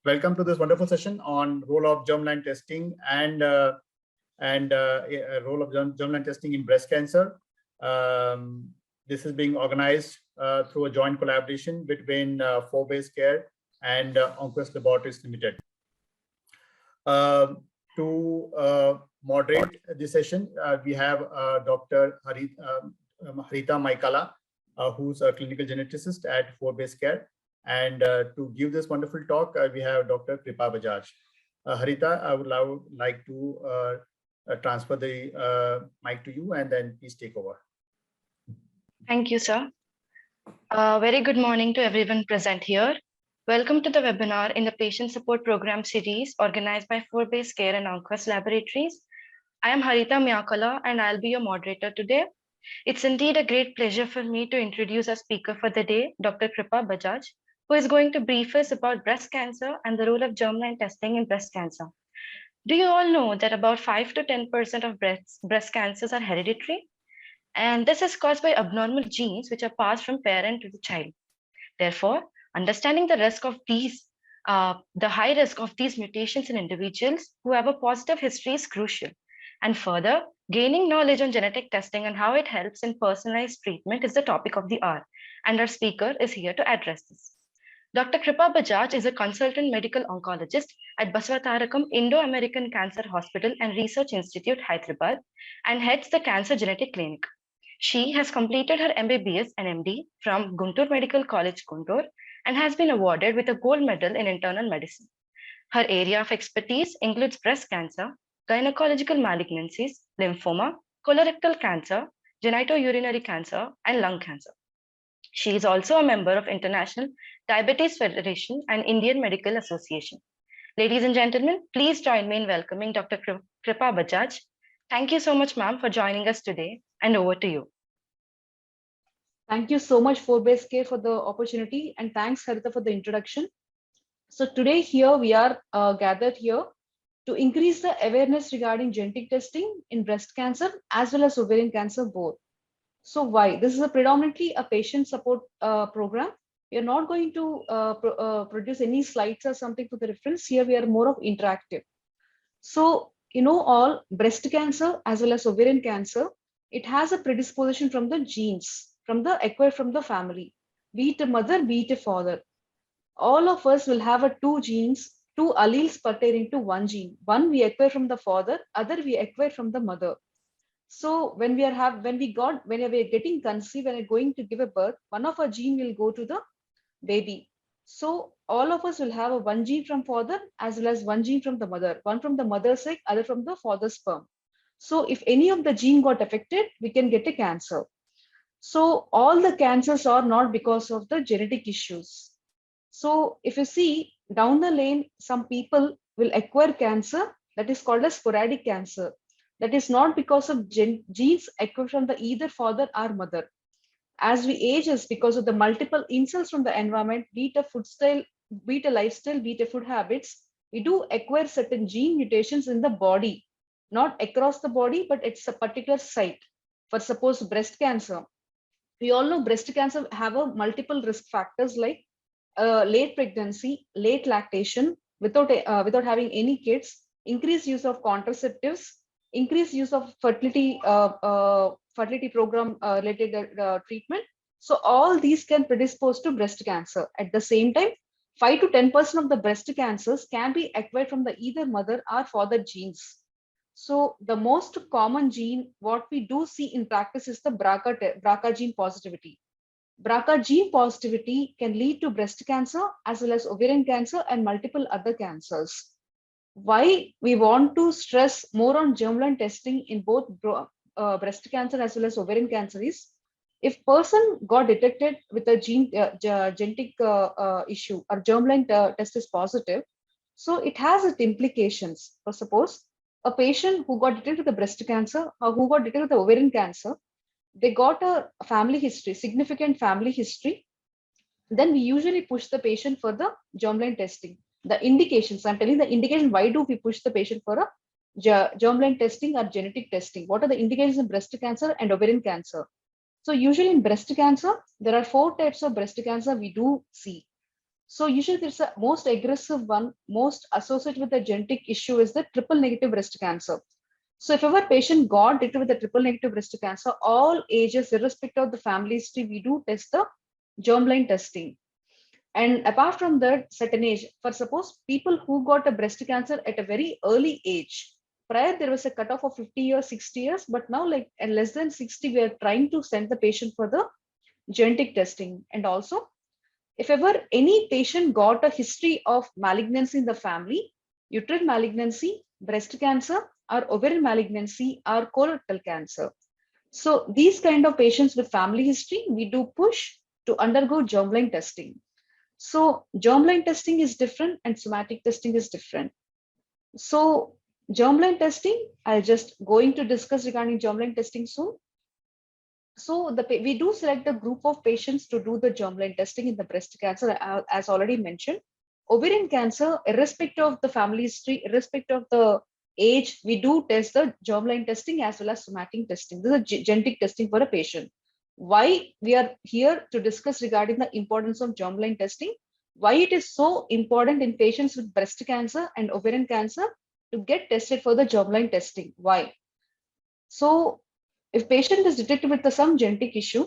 Welcome to this wonderful session on role of germline testing and role of germline testing in breast cancer. This is being organized through a joint collaboration between Forbes Care and Oncologist Laboratories Limited. To moderate this session, we have Dr. Haritha Myakala, who's a clinical geneticist at Forbes Care. And to give this wonderful talk, we have Dr. Kripa Bajaj. Haritha, I would like to transfer the mic to you, and then please take over. Thank you, sir. Very good morning to everyone present here. Welcome to the webinar in the Patient Support Program series organized by Forbes Care and Oncologist Laboratories. I am Haritha Myakala, and I'll be your moderator today. It's indeed a great pleasure for me to introduce our speaker for the day, Dr. Kripa Bajaj, who is going to brief us about breast cancer and the role of germline testing in breast cancer. Do you all know that about 5 to 10% of breast cancers are hereditary? And this is caused by abnormal genes which are passed from parent to the child. Therefore, understanding the risk of these, the high risk of these mutations in individuals who have a positive history is crucial. And further, gaining knowledge on genetic testing and how it helps in personalized treatment is the topic of the hour. And our speaker is here to address this. Dr. Kripa Bajaj is a consultant medical oncologist at Basavatarakam Indo-American Cancer Hospital and Research Institute, Hyderabad, and heads the Cancer Genetic Clinic. She has completed her MBBS and MD from Guntur Medical College, Guntur, and has been awarded with a gold medal in internal medicine. Her area of expertise includes breast cancer, gynecological malignancies, lymphoma, colorectal cancer, genitourinary cancer, and lung cancer. She is also a member of International Diabetes Federation and Indian Medical Association. Ladies and gentlemen, please join me in welcoming Dr. Kripa Bajaj. Thank you so much, ma'am, for joining us today, and over to you. Thank you so much, Forbes Care, for the opportunity, and thanks, Haritha, for the introduction. So today here we are gathered here to increase the awareness regarding genetic testing in breast cancer as well as ovarian cancer both. So why? This is a predominantly a patient support program. We are not going to produce any slides or something for the reference. Here we are more of interactive. So, you know, all breast cancer as well as ovarian cancer, it has a predisposition from the genes, from the acquired from the family, be it a mother, be it a father. All of us will have a two genes, two alleles pertaining to one gene. One we acquire from the father, other we acquire from the mother. So when we are getting conceived, when we're going to give a birth, one of our gene will go to the baby. So all of us will have a one gene from father as well as one gene from the mother, one from the mother's egg, other from the father's sperm. So if any of the gene got affected, we can get a cancer. So all the cancers are not because of the genetic issues. So if you see down the lane, some people will acquire cancer that is called as sporadic cancer. That is not because of genes acquired from the either father or mother. As we age is because of the multiple insults from the environment, be it a food style, be it a lifestyle, be it a food habits, we do acquire certain gene mutations in the body, not across the body, but it's a particular site. For suppose breast cancer, we all know breast cancer have a multiple risk factors like late pregnancy, late lactation, without having any kids, increased use of contraceptives, increased use of fertility program related treatment. So all these can predispose to breast cancer. At the same time, 5 to 10% of the breast cancers can be acquired from the either mother or father genes. So the most common gene, what we do see in practice is the BRCA gene positivity. BRCA gene positivity can lead to breast cancer as well as ovarian cancer and multiple other cancers. Why we want to stress more on germline testing in both breast cancer as well as ovarian cancer is, if person got detected with a genetic issue or germline test is positive, so it has its implications. For suppose a patient who got detected with the breast cancer or who got detected with the ovarian cancer, they got a family history, significant family history, then we usually push the patient for the germline testing. The indications, I'm telling the indication, why do we push the patient for a germline testing or genetic testing? What are the indications in breast cancer and ovarian cancer? So usually in breast cancer, there are 4 types of breast cancer we do see. So usually there's a most aggressive one, most associated with the genetic issue is the triple negative breast cancer. So if our patient got detected with the triple negative breast cancer, all ages, irrespective of the family history, we do test the germline testing. And apart from that, certain age, for suppose people who got a breast cancer at a very early age, prior there was a cutoff of 50 years, 60 years, but now like at less than 60, we are trying to send the patient for the genetic testing. And also, if ever any patient got a history of malignancy in the family, uterine malignancy, breast cancer, or ovarian malignancy, or colorectal cancer. So these kind of patients with family history, we do push to undergo germline testing. So germline testing is different and somatic testing is different. So germline testing, I'll just going to discuss regarding germline testing soon. So we do select a group of patients to do the germline testing in the breast cancer, as already mentioned. Ovarian cancer, irrespective of the family history, irrespective of the age, we do test the germline testing as well as somatic testing. This is a genetic testing for a patient. Why we are here to discuss regarding the importance of germline testing, why it is so important in patients with breast cancer and ovarian cancer to get tested for the germline testing. Why? So if patient is detected with some genetic issue,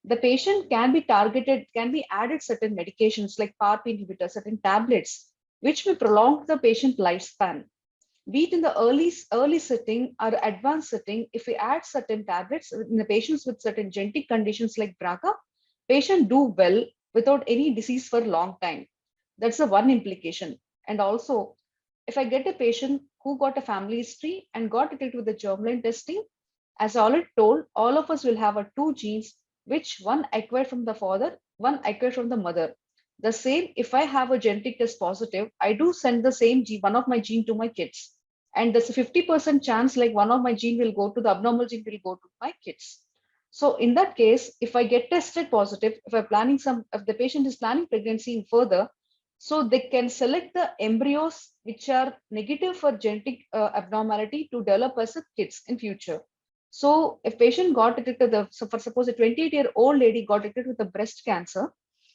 the patient can be targeted, can be added certain medications like PARP inhibitors, certain tablets, which may prolong the patient lifespan. Be it in the early setting or advanced setting, if we add certain tablets in the patients with certain genetic conditions like BRCA, patient do well without any disease for a long time. That's the one implication. And also, if I get a patient who got a family history and got detected with the germline testing, as I already told, all of us will have a two genes, which one acquired from the father, one acquired from the mother. The same, if I have a genetic test positive, I do send the same gene, one of my gene to my kids. And there's a 50% chance like one of my gene will go to the abnormal gene will go to my kids. So in that case, if I get tested positive, if the patient is planning pregnancy further, so they can select the embryos which are negative for genetic abnormality to develop as a kids in future. So if patient got detected, for suppose a 28-year-old lady got detected with a breast cancer,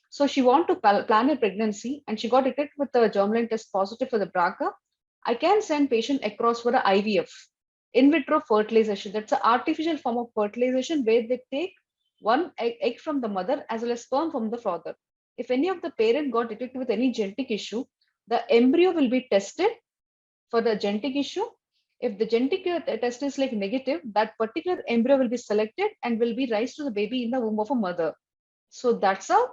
so she want to plan a pregnancy and she got detected with the germline test positive for the BRCA, I can send patient across for a IVF, in vitro fertilization. That's an artificial form of fertilization where they take one egg from the mother as well as sperm from the father. If any of the parent got detected with any genetic issue, the embryo will be tested for the genetic issue. If the genetic test is like negative, that particular embryo will be selected and will be raised to the baby in the womb of a mother. So that's how,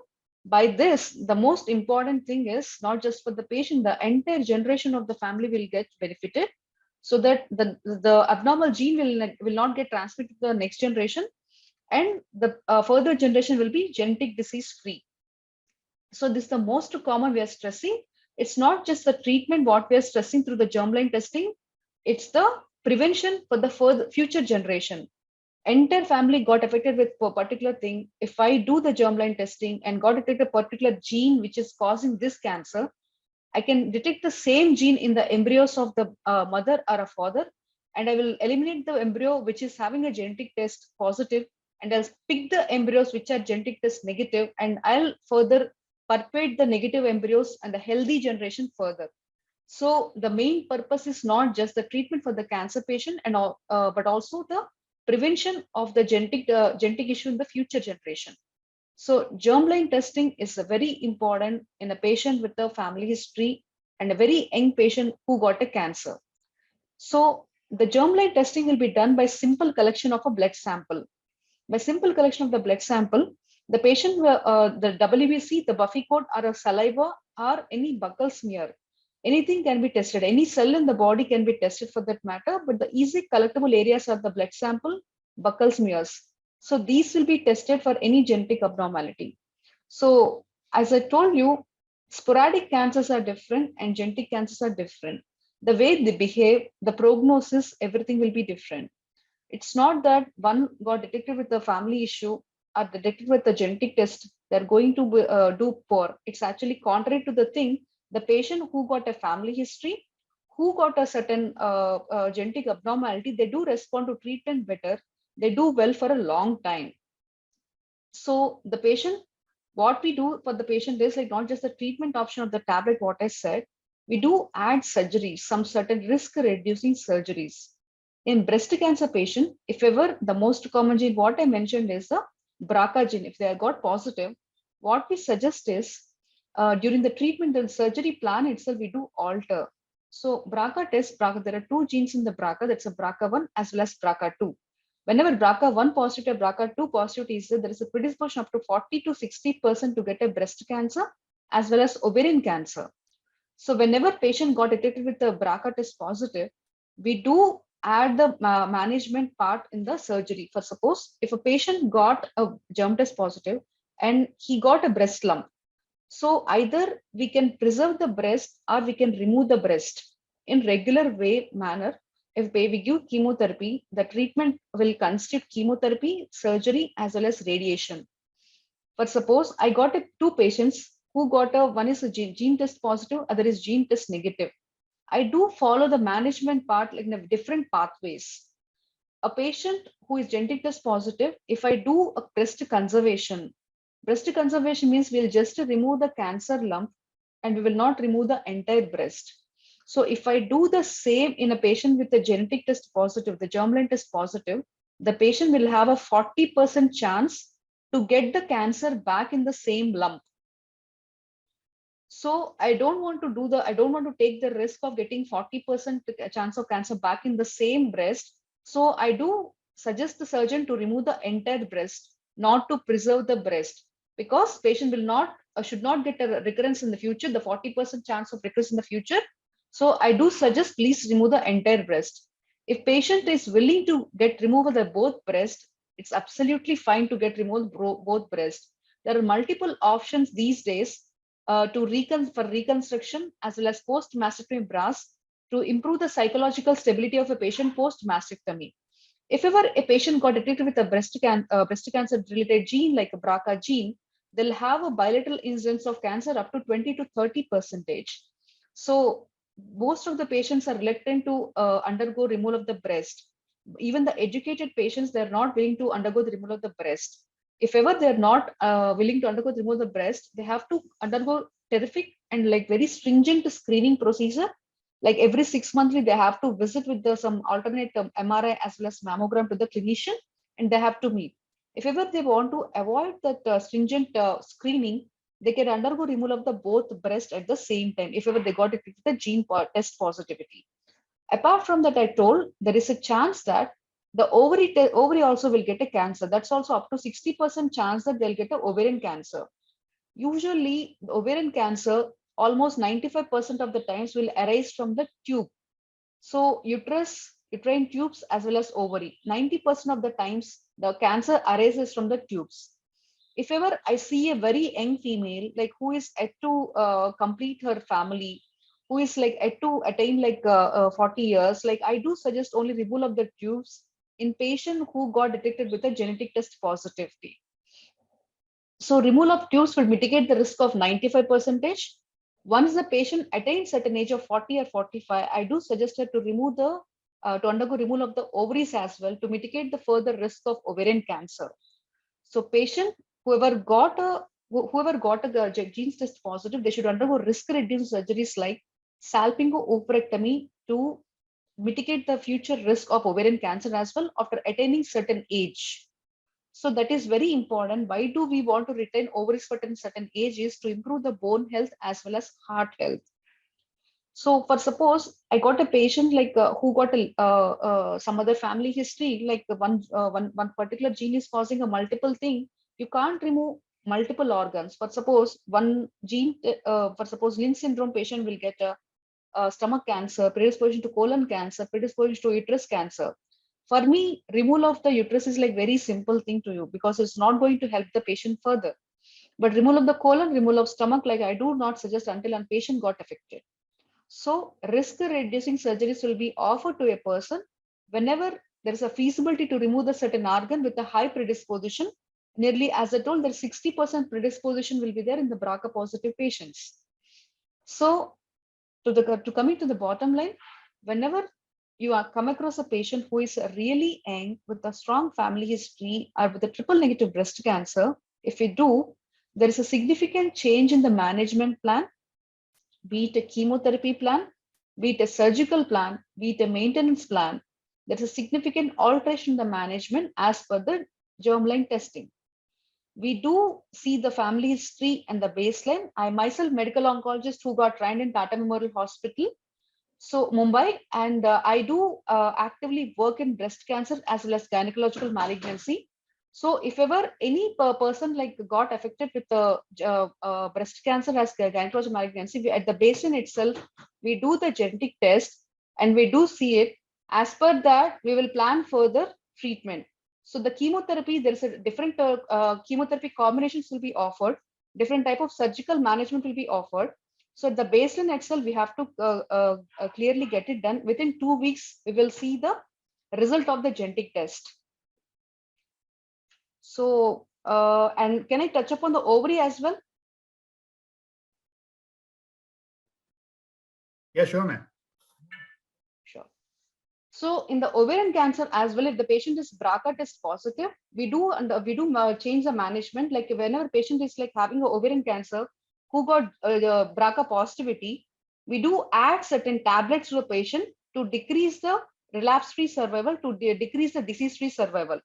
by this, the most important thing is not just for the patient, the entire generation of the family will get benefited, so that the abnormal gene will not get transmitted to the next generation, and the further generation will be genetic disease free. So this is the most common we are stressing. It's not just the treatment what we are stressing through the germline testing, it's the prevention for the future generation. Entire family got affected with a particular thing. If I do the germline testing and got detected a particular gene which is causing this cancer, I can detect the same gene in the embryos of the mother or a father, and I will eliminate the embryo which is having a genetic test positive, and I'll pick the embryos which are genetic test negative, and I'll further perpetuate the negative embryos and the healthy generation further. So the main purpose is not just the treatment for the cancer patient and but also the prevention of the genetic issue in the future generation. So germline testing is very important in a patient with a family history and a very young patient who got a cancer. So the germline testing will be done by simple collection of a blood sample. By simple collection of the blood sample, the patient, the WBC, the Buffy code, or a saliva, or any buccal smear, anything can be tested. Any cell in the body can be tested for that matter, but the easy collectible areas are the blood sample, buccal smears. So these will be tested for any genetic abnormality. So as I told you, sporadic cancers are different and genetic cancers are different. The way they behave, the prognosis, everything will be different. It's not that one got detected with a family issue or detected with a genetic test, they're going to do poor. It's actually contrary to the thing. The patient who got a family history, who got a certain genetic abnormality, they do respond to treatment better. They do well for a long time. So the patient what we do for the patient is like not just the treatment option of the tablet, what I said, we do add surgeries, some certain risk reducing surgeries. In breast cancer patient, if ever the most common gene, what I mentioned is the BRCA gene. If they are got positive, what we suggest is during the treatment and surgery plan itself, we do alter. So BRCA test, BRCA, there are two genes in the BRCA, that's a BRCA1 as well as BRCA2. Whenever BRCA1 positive, BRCA2 positive is there is a predisposition up to 40 to 60% to get a breast cancer as well as ovarian cancer. So whenever patient got detected with the BRCA test positive, we do add the management part in the surgery. For suppose if a patient got a germ test positive and he got a breast lump, so either we can preserve the breast or we can remove the breast in regular way manner. If we give chemotherapy, the treatment will constitute chemotherapy, surgery, as well as radiation. But suppose I got two patients who got one is a gene test positive, other is gene test negative. I do follow the management part like in different pathways. A patient who is genetic test positive, if I do a breast conservation means we'll just remove the cancer lump and we will not remove the entire breast. So if I do the same in a patient with a genetic test positive, the germline test positive, the patient will have a 40% chance to get the cancer back in the same lump. So I don't want to take the risk of getting 40% chance of cancer back in the same breast. So I do suggest the surgeon to remove the entire breast, not to preserve the breast, because patient will not should not get a recurrence in the future, the 40% chance of recurrence in the future. So I do suggest please remove the entire breast. If patient is willing to get removal of both breast, it's absolutely fine to get removed both breast. There are multiple options these days for reconstruction as well as post mastectomy BRAS to improve the psychological stability of a patient post mastectomy. If ever a patient got detected with a breast cancer related gene like a BRCA gene, they'll have a bilateral incidence of cancer up to 20 to 30%. So most of the patients are reluctant to undergo removal of the breast. Even the educated patients, they're not willing to undergo the removal of the breast. If ever they're not willing to undergo the removal of the breast, they have to undergo terrific and like very stringent screening procedure. Like every 6 months, they have to visit with some alternate MRI as well as mammogram to the clinician, and they have to meet. If ever they want to avoid that stringent screening, they can undergo removal of the both breast at the same time if ever they got it with the gene test positivity. Apart from that, I told there is a chance that the ovary also will get a cancer. That's also up to 60% chance that they'll get an ovarian cancer. Usually, the ovarian cancer almost 95% of the times will arise from the tube. So uterus, uterine tubes as well as ovary. 90% of the times the cancer arises from the tubes. If ever I see a very young female like who is yet to complete her family, who is like yet to attain like 40 years, like I do suggest only removal of the tubes in patient who got detected with a genetic test positivity. So removal of tubes will mitigate the risk of 95%. Once the patient attains at an age of 40 or 45, I do suggest her to remove the to undergo removal of the ovaries as well to mitigate the further risk of ovarian cancer. So patient whoever got a genes test positive, they should undergo risk reducing surgeries like salpingo-oophorectomy to mitigate the future risk of ovarian cancer as well after attaining certain age. So that is very important. Why do we want to retain ovaries for certain ages? To improve the bone health as well as heart health. So for suppose I got a patient like who got some other family history, like one particular gene is causing a multiple thing. You can't remove multiple organs. For suppose one gene, for suppose Lynch syndrome patient will get a stomach cancer, predisposition to colon cancer, predisposition to uterus cancer. For me, removal of the uterus is like very simple thing to you because it's not going to help the patient further. But removal of the colon, removal of stomach, like I do not suggest until a patient got affected. So risk reducing surgeries will be offered to a person whenever there is a feasibility to remove the certain organ with a high predisposition. Nearly, as I told, there 60% predisposition will be there in the BRCA positive patients. So to coming to the bottom line, whenever you are come across a patient who is really young with a strong family history or with a triple negative breast cancer, if you do, there is a significant change in the management plan, be it a chemotherapy plan, be it a surgical plan, be it a maintenance plan. There's a significant alteration in the management as per the germline testing. We do see the family history and the baseline. I myself, medical oncologist who got trained in Tata Memorial Hospital, so Mumbai, and I do actively work in breast cancer as well as gynecological malignancy. So if ever any person like got affected with breast cancer as gynecological malignancy, at the basin itself, we do the genetic test and we do see it. As per that, we will plan further treatment. So the chemotherapy, there is a different chemotherapy combinations will be offered. Different type of surgical management will be offered. So the baseline itself, we have to clearly get it done. Within 2 weeks, we will see the result of the genetic test. So, and can I touch upon the ovary as well? Yeah, sure, ma'am. Sure. So in the ovarian cancer as well, if the patient is BRCA test positive, we do change the management. Like whenever patient is like having an ovarian cancer who got BRCA positivity, we do add certain tablets to the patient to decrease the relapse-free survival, to decrease the disease-free survival.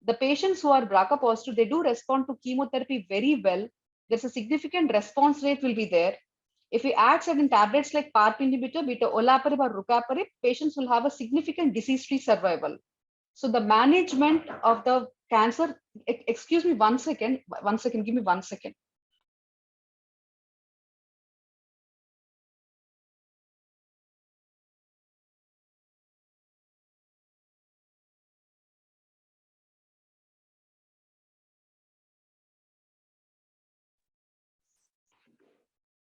The patients who are BRCA positive, they do respond to chemotherapy very well. There's a significant response rate will be there. If we add certain tablets like PARP inhibitor, beta olaparib or rucaparib, patients will have a significant disease-free survival. So the management of the cancer, excuse me, one second, give me 1 second.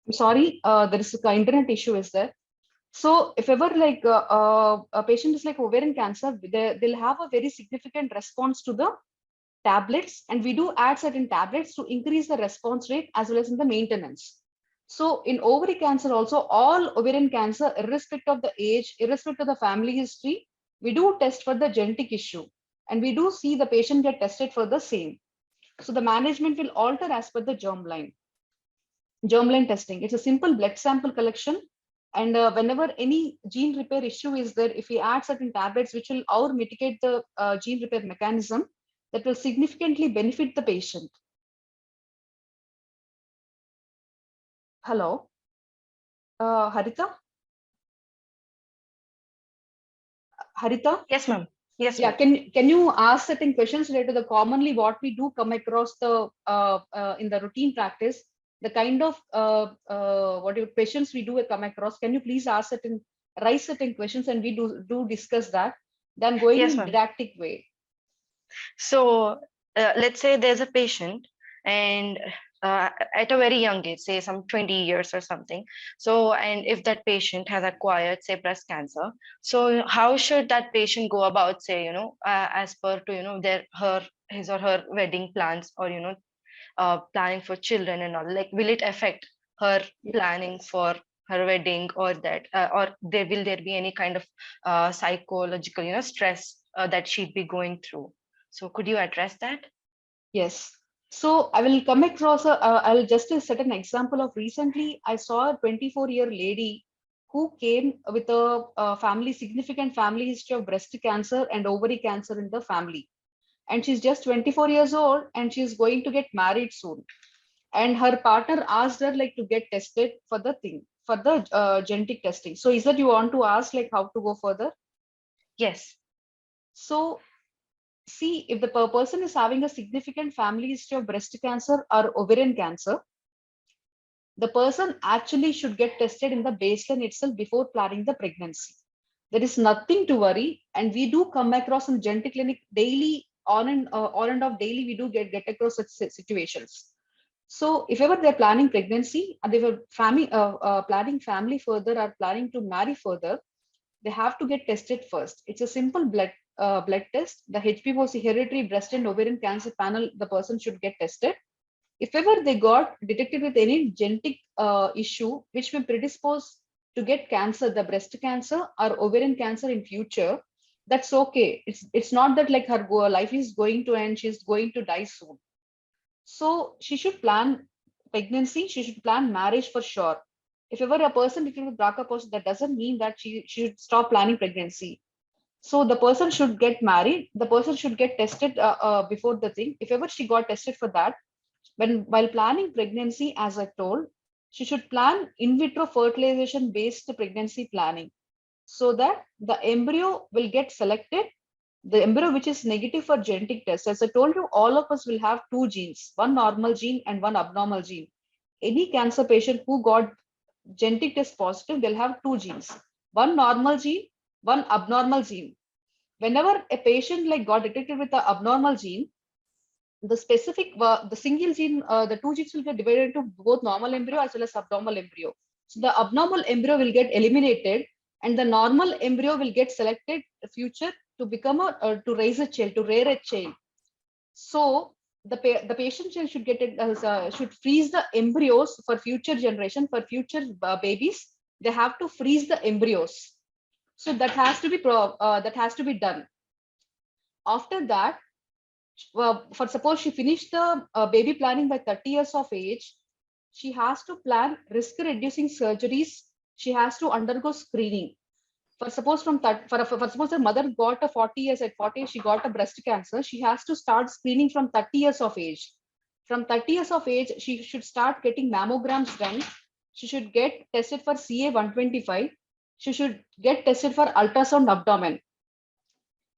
I'm sorry, there is an internet issue is there. So if ever like a patient is like ovarian cancer, they'll have a very significant response to the tablets, and we do add certain tablets to increase the response rate as well as in the maintenance. So in ovary cancer also, all ovarian cancer, irrespective of the age, irrespective of the family history, we do test for the genetic issue, and we do see the patient get tested for the same. So the management will alter as per the germline. Germline testing, it's a simple blood sample collection. And whenever any gene repair issue is there, if we add certain tablets which will or mitigate the gene repair mechanism, that will significantly benefit the patient. Hello, Haritha? Haritha? Yes, ma'am. Yes, Yeah, ma'am. can you ask certain questions related to the commonly what we do come across the in the routine practice, the kind of questions we do come across? Can you please raise certain questions and we do discuss that? Then going Yes, in ma'am. didactic way. So let's say there's a patient and at a very young age, say some 20 years or something. So, and if that patient has acquired, say, breast cancer, so how should that patient go about, say, as per to, his or her wedding plans, or, planning for children and all? Like, will it affect her planning for her wedding, or that, or will there be any kind of psychological, stress that she'd be going through? So could you address that? Yes. So I will come across I'll just set an example of recently I saw a 24-year lady who came with a significant family history of breast cancer and ovary cancer in the family. And she's just 24 years old and she's going to get married soon. And her partner asked her like to get tested for the genetic testing. So is that you want to ask like how to go further? Yes. So see, if the person is having a significant family history of breast cancer or ovarian cancer, the person actually should get tested in the baseline itself before planning the pregnancy. There is nothing to worry, and we do come across in genetic clinic daily, on and off daily. We do get across such situations. So if ever they're planning pregnancy and they were planning family further or planning to marry further, they have to get tested first. It's a simple blood test. The HPV hereditary breast and ovarian cancer panel, the person should get tested. If ever they got detected with any genetic issue which may predispose to get cancer, the breast cancer or ovarian cancer in future, that's okay. It's not that like her life is going to end, she's going to die soon. So she should plan pregnancy, she should plan marriage for sure. If ever a person detected with BRCA positive, that doesn't mean that she should stop planning pregnancy. So the person should get married, the person should get tested before the thing. If ever she got tested for that, while planning pregnancy, as I told, she should plan in vitro fertilization based pregnancy planning, so that the embryo will get selected, the embryo which is negative for genetic test. As I told you, all of us will have two genes, one normal gene and one abnormal gene. Any cancer patient who got genetic test positive, they'll have two genes, one normal gene, one abnormal gene. Whenever a patient like got detected with the abnormal gene, the specific, the single gene, the two genes will get divided into both normal embryo as well as abnormal embryo. So the abnormal embryo will get eliminated and the normal embryo will get selected future to become to raise a child, to rear a child. So the patient child should get it, should freeze the embryos for future generation, for future babies. They have to freeze the embryos. So that has to be done. After that, for suppose she finished the baby planning by 30 years of age, she has to plan risk reducing surgeries. She has to undergo screening. For suppose for suppose the mother got a 40 years, at 40 she got a breast cancer, she has to start screening from 30 years of age. From 30 years of age, she should start getting mammograms done. She should get tested for CA-125. She should get tested for ultrasound abdomen.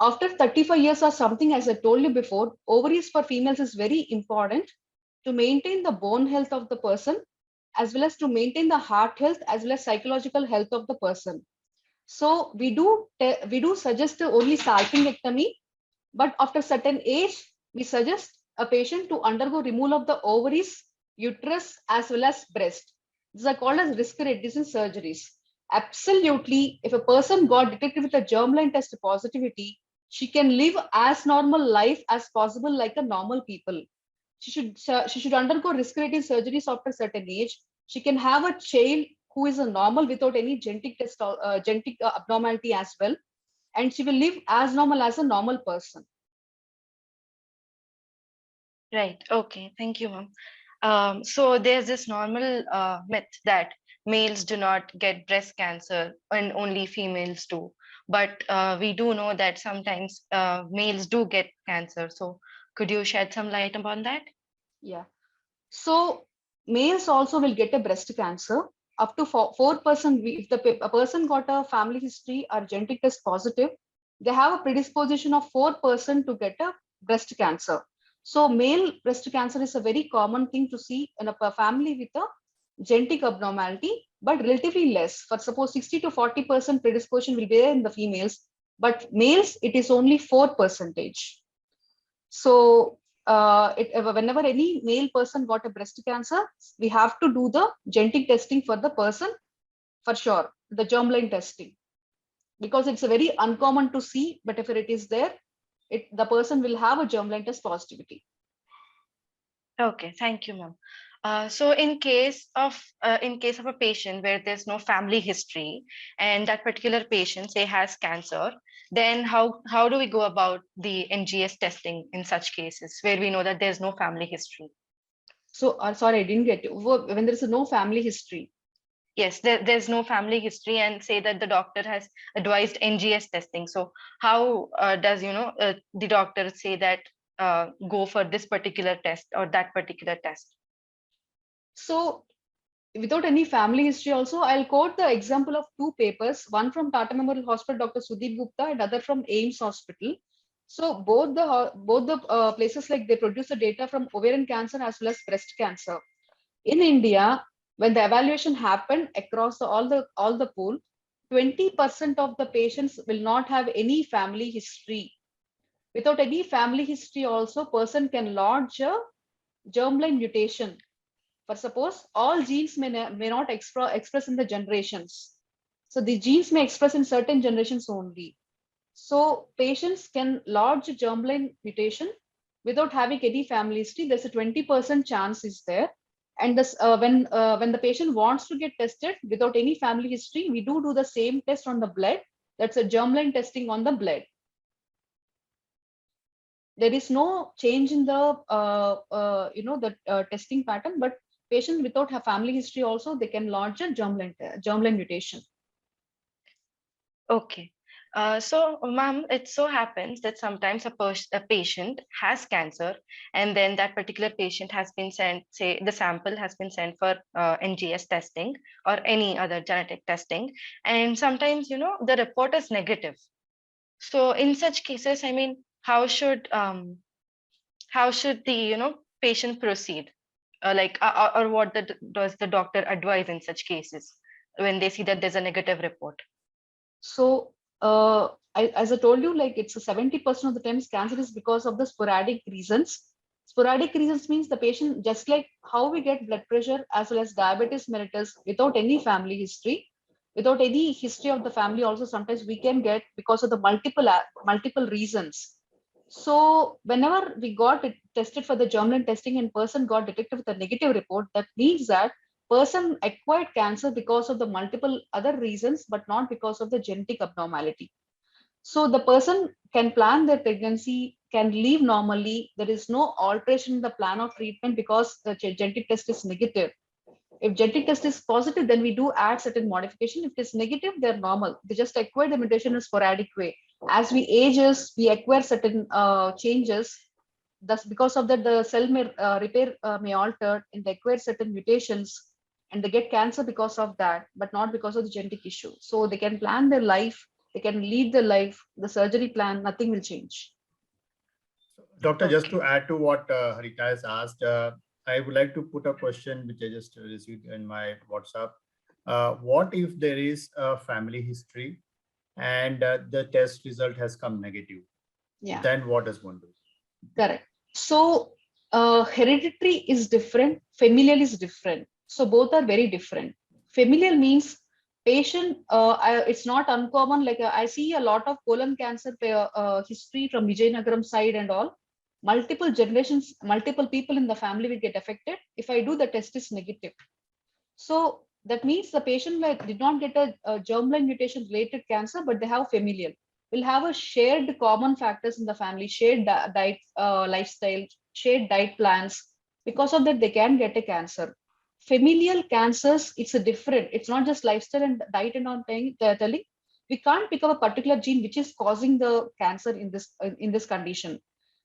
After 35 years or something, as I told you before, ovaries for females is very important to maintain the bone health of the person, as well as to maintain the heart health, as well as psychological health of the person. So we do suggest only salpingectomy, but after certain age, we suggest a patient to undergo removal of the ovaries, uterus, as well as breast. These are called as risk reducing surgeries. Absolutely, if a person got detected with a germline test positivity, she can live as normal life as possible like a normal people. She should undergo risk reducing surgeries after a certain age. She can have a child who is a normal without any genetic abnormality as well, and she will live as normal as a normal person. Right. Okay. Thank you, ma'am. So there's this normal myth that males do not get breast cancer and only females do. But we do know that sometimes males do get cancer. So could you shed some light upon that? Yeah. So males also will get a breast cancer. Up to 4%, if a person got a family history or genetic test positive, they have a predisposition of 4% to get a breast cancer. So male breast cancer is a very common thing to see in a family with a genetic abnormality, but relatively less. For suppose 60 to 40% predisposition will be there in the females, but males it is only 4%. So whenever any male person got a breast cancer, we have to do the genetic testing for the person for sure, the germline testing, because it's a very uncommon to see, but if it is there, the person will have a germline test positivity. Okay, thank you, ma'am. So in case of a patient where there's no family history and that particular patient say has cancer, then how do we go about the NGS testing in such cases where we know that there's no family history? So sorry, I didn't get you. When there is no family history. Yes, there's no family history and say that the doctor has advised NGS testing. So how does the doctor say that go for this particular test or that particular test? So without any family history also, I'll quote the example of two papers, one from Tata Memorial Hospital, Dr. Sudeep Gupta, and other from AIMS Hospital. So both the places, like, they produce the data from ovarian cancer as well as breast cancer. In India, when the evaluation happened across all the pool, 20% of the patients will not have any family history. Without any family history also, person can lodge a germline mutation. For suppose all genes may not express in the generations. So the genes may express in certain generations only. So patients can lodge a germline mutation without having any family history. There's a 20% chance is there. And this, when the patient wants to get tested without any family history, we do the same test on the blood. That's a germline testing on the blood. There is no change in the testing pattern, but patients without a family history also, they can launch a germline mutation. Okay. So, ma'am, it so happens that sometimes a patient has cancer, and then that particular patient has been sent, say, the sample has been sent for NGS testing or any other genetic testing, and sometimes, the report is negative. So, in such cases, I mean, how should the patient proceed? Or what does the doctor advise in such cases when they see that there's a negative report? So, as I told you, like it's a 70% of the times cancer is because of the sporadic reasons. Sporadic reasons means the patient, just like how we get blood pressure as well as diabetes mellitus without any family history, without any history of the family, also sometimes we can get because of the multiple reasons. So whenever we got it tested for the germline testing and person got detected with a negative report, that means that person acquired cancer because of the multiple other reasons, but not because of the genetic abnormality. So the person can plan their pregnancy, can live normally. There is no alteration in the plan of treatment because the genetic test is negative. If genetic test is positive, then we do add certain modification. If it is negative, they're normal. They just acquire the mutation in a sporadic way. As we ages, we acquire certain changes. Thus, because of that, the cell repair may alter and they acquire certain mutations and they get cancer because of that, but not because of the genetic issue. So they can plan their life, they can lead their life, the surgery plan, nothing will change. Doctor, just Okay. to add to what Haritha has asked, I would like to put a question which I just received in my WhatsApp. What if there is a family history and the test result has come negative? Yeah, Then what does one do? correct. So hereditary is different, familial is different. So both are very different. Familial means patient, it's not uncommon. Like I see a lot of colon cancer history from Vijayanagaram side and all. Multiple generations, multiple people in the family will get affected. If I do the test is negative. So that means the patient did not get a germline mutation related cancer, but they have familial. Will have a shared common factors in the family, shared diet, lifestyle, shared diet plans. Because of that, they can get a cancer. Familial cancers, it's a different. It's not just lifestyle and diet and all telling. We can't pick up a particular gene which is causing the cancer in this condition.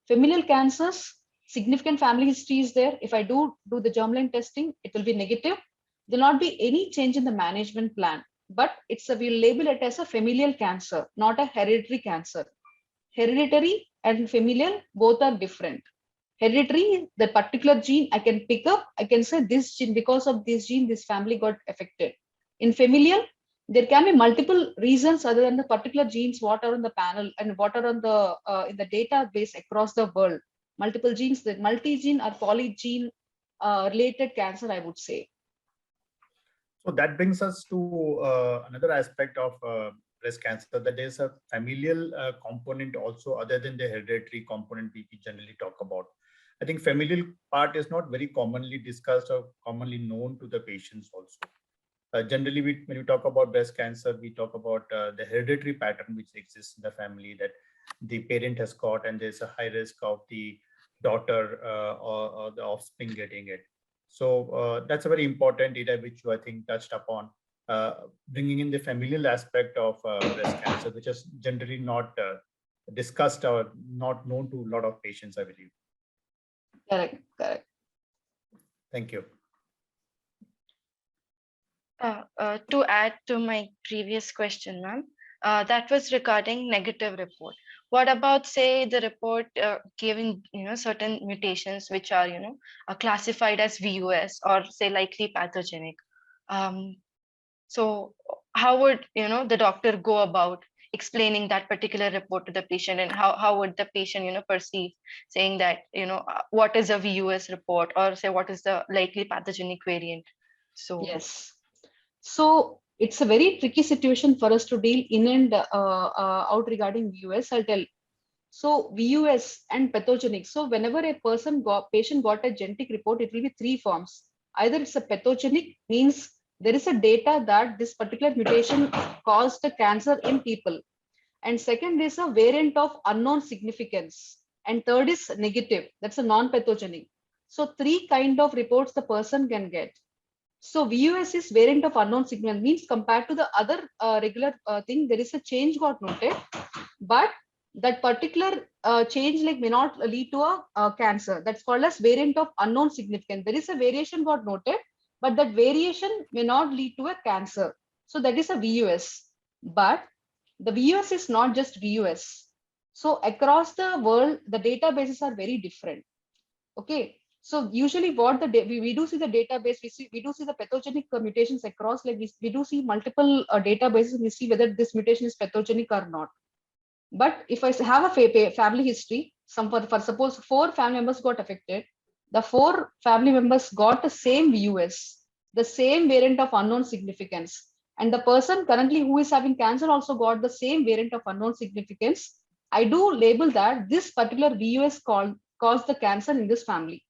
Familial cancers, significant family history is there. If I do the germline testing, it will be negative. There will not be any change in the management plan, but we'll label it as a familial cancer, not a hereditary cancer. Hereditary and familial both are different. Hereditary, the particular gene I can pick up, I can say this gene, because of this gene, this family got affected. In familial, there can be multiple reasons other than the particular genes, what are on the panel and what are on the in the database across the world. Multiple genes, the multi-gene or polygene related cancer, I would say. So that brings us to another aspect of breast cancer, that there's a familial component also other than the hereditary component we generally talk about. I think familial part is not very commonly discussed or commonly known to the patients also. Generally, when we talk about breast cancer, we talk about the hereditary pattern which exists in the family, that the parent has got and there's a high risk of the daughter or the offspring getting it. So that's a very important data which you, I think, touched upon, bringing in the familial aspect of breast cancer, which is generally not discussed or not known to a lot of patients, I believe. Correct, correct. Thank you. To add to my previous question, ma'am, that was regarding negative report. What about, say, the report giving certain mutations which are classified as VUS or say likely pathogenic? So how would the doctor go about explaining that particular report to the patient, and how would the patient perceive saying that what is a VUS report, or say what is the likely pathogenic variant? So Yes. So it's a very tricky situation for us to deal in and out regarding VUS. I'll tell. So VUS and pathogenic. So whenever a patient got a genetic report, it will be three forms. Either it's a pathogenic, means there is a data that this particular mutation caused a cancer in people. And second is a variant of unknown significance. and third is negative. That's a non-pathogenic. So 3 kind of reports the person can get. So VUS is variant of unknown significance, means compared to the other regular thing, there is a change got noted, but that particular change like may not lead to a cancer. That's called as variant of unknown significance. There is a variation got noted, but that variation may not lead to a cancer. So that is a VUS. But the VUS is not just VUS. So across the world, the databases are very different. Okay. So usually what we do see the database, we do see the pathogenic mutations across, like we do see multiple databases, and we see whether this mutation is pathogenic or not. But if I have a family history, for suppose 4 family members got affected, the 4 family members got the same VUS, the same variant of unknown significance, and the person currently who is having cancer also got the same variant of unknown significance, I do label that this particular VUS caused the cancer in this family.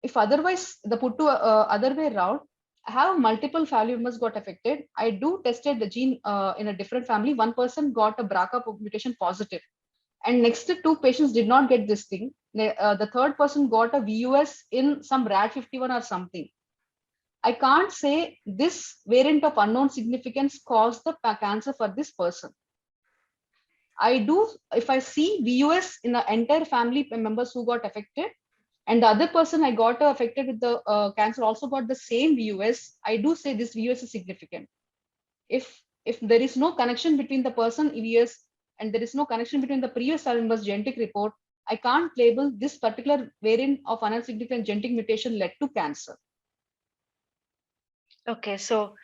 If otherwise the put to other way around, I have multiple family members got affected. I do tested the gene in a different family. One person got a BRCA mutation positive, and next 2 patients did not get this thing. The third person got a VUS in some RAD51 or something. I can't say this variant of unknown significance caused the cancer for this person. I do, if I see VUS in the entire family members who got affected, and the other person I got affected with the cancer also got the same VUS, I do say this VUS is significant. If there is no connection between the person VUS and there is no connection between the previous family member's genetic report, I can't label this particular variant of unsignificant genetic mutation led to cancer. Okay, so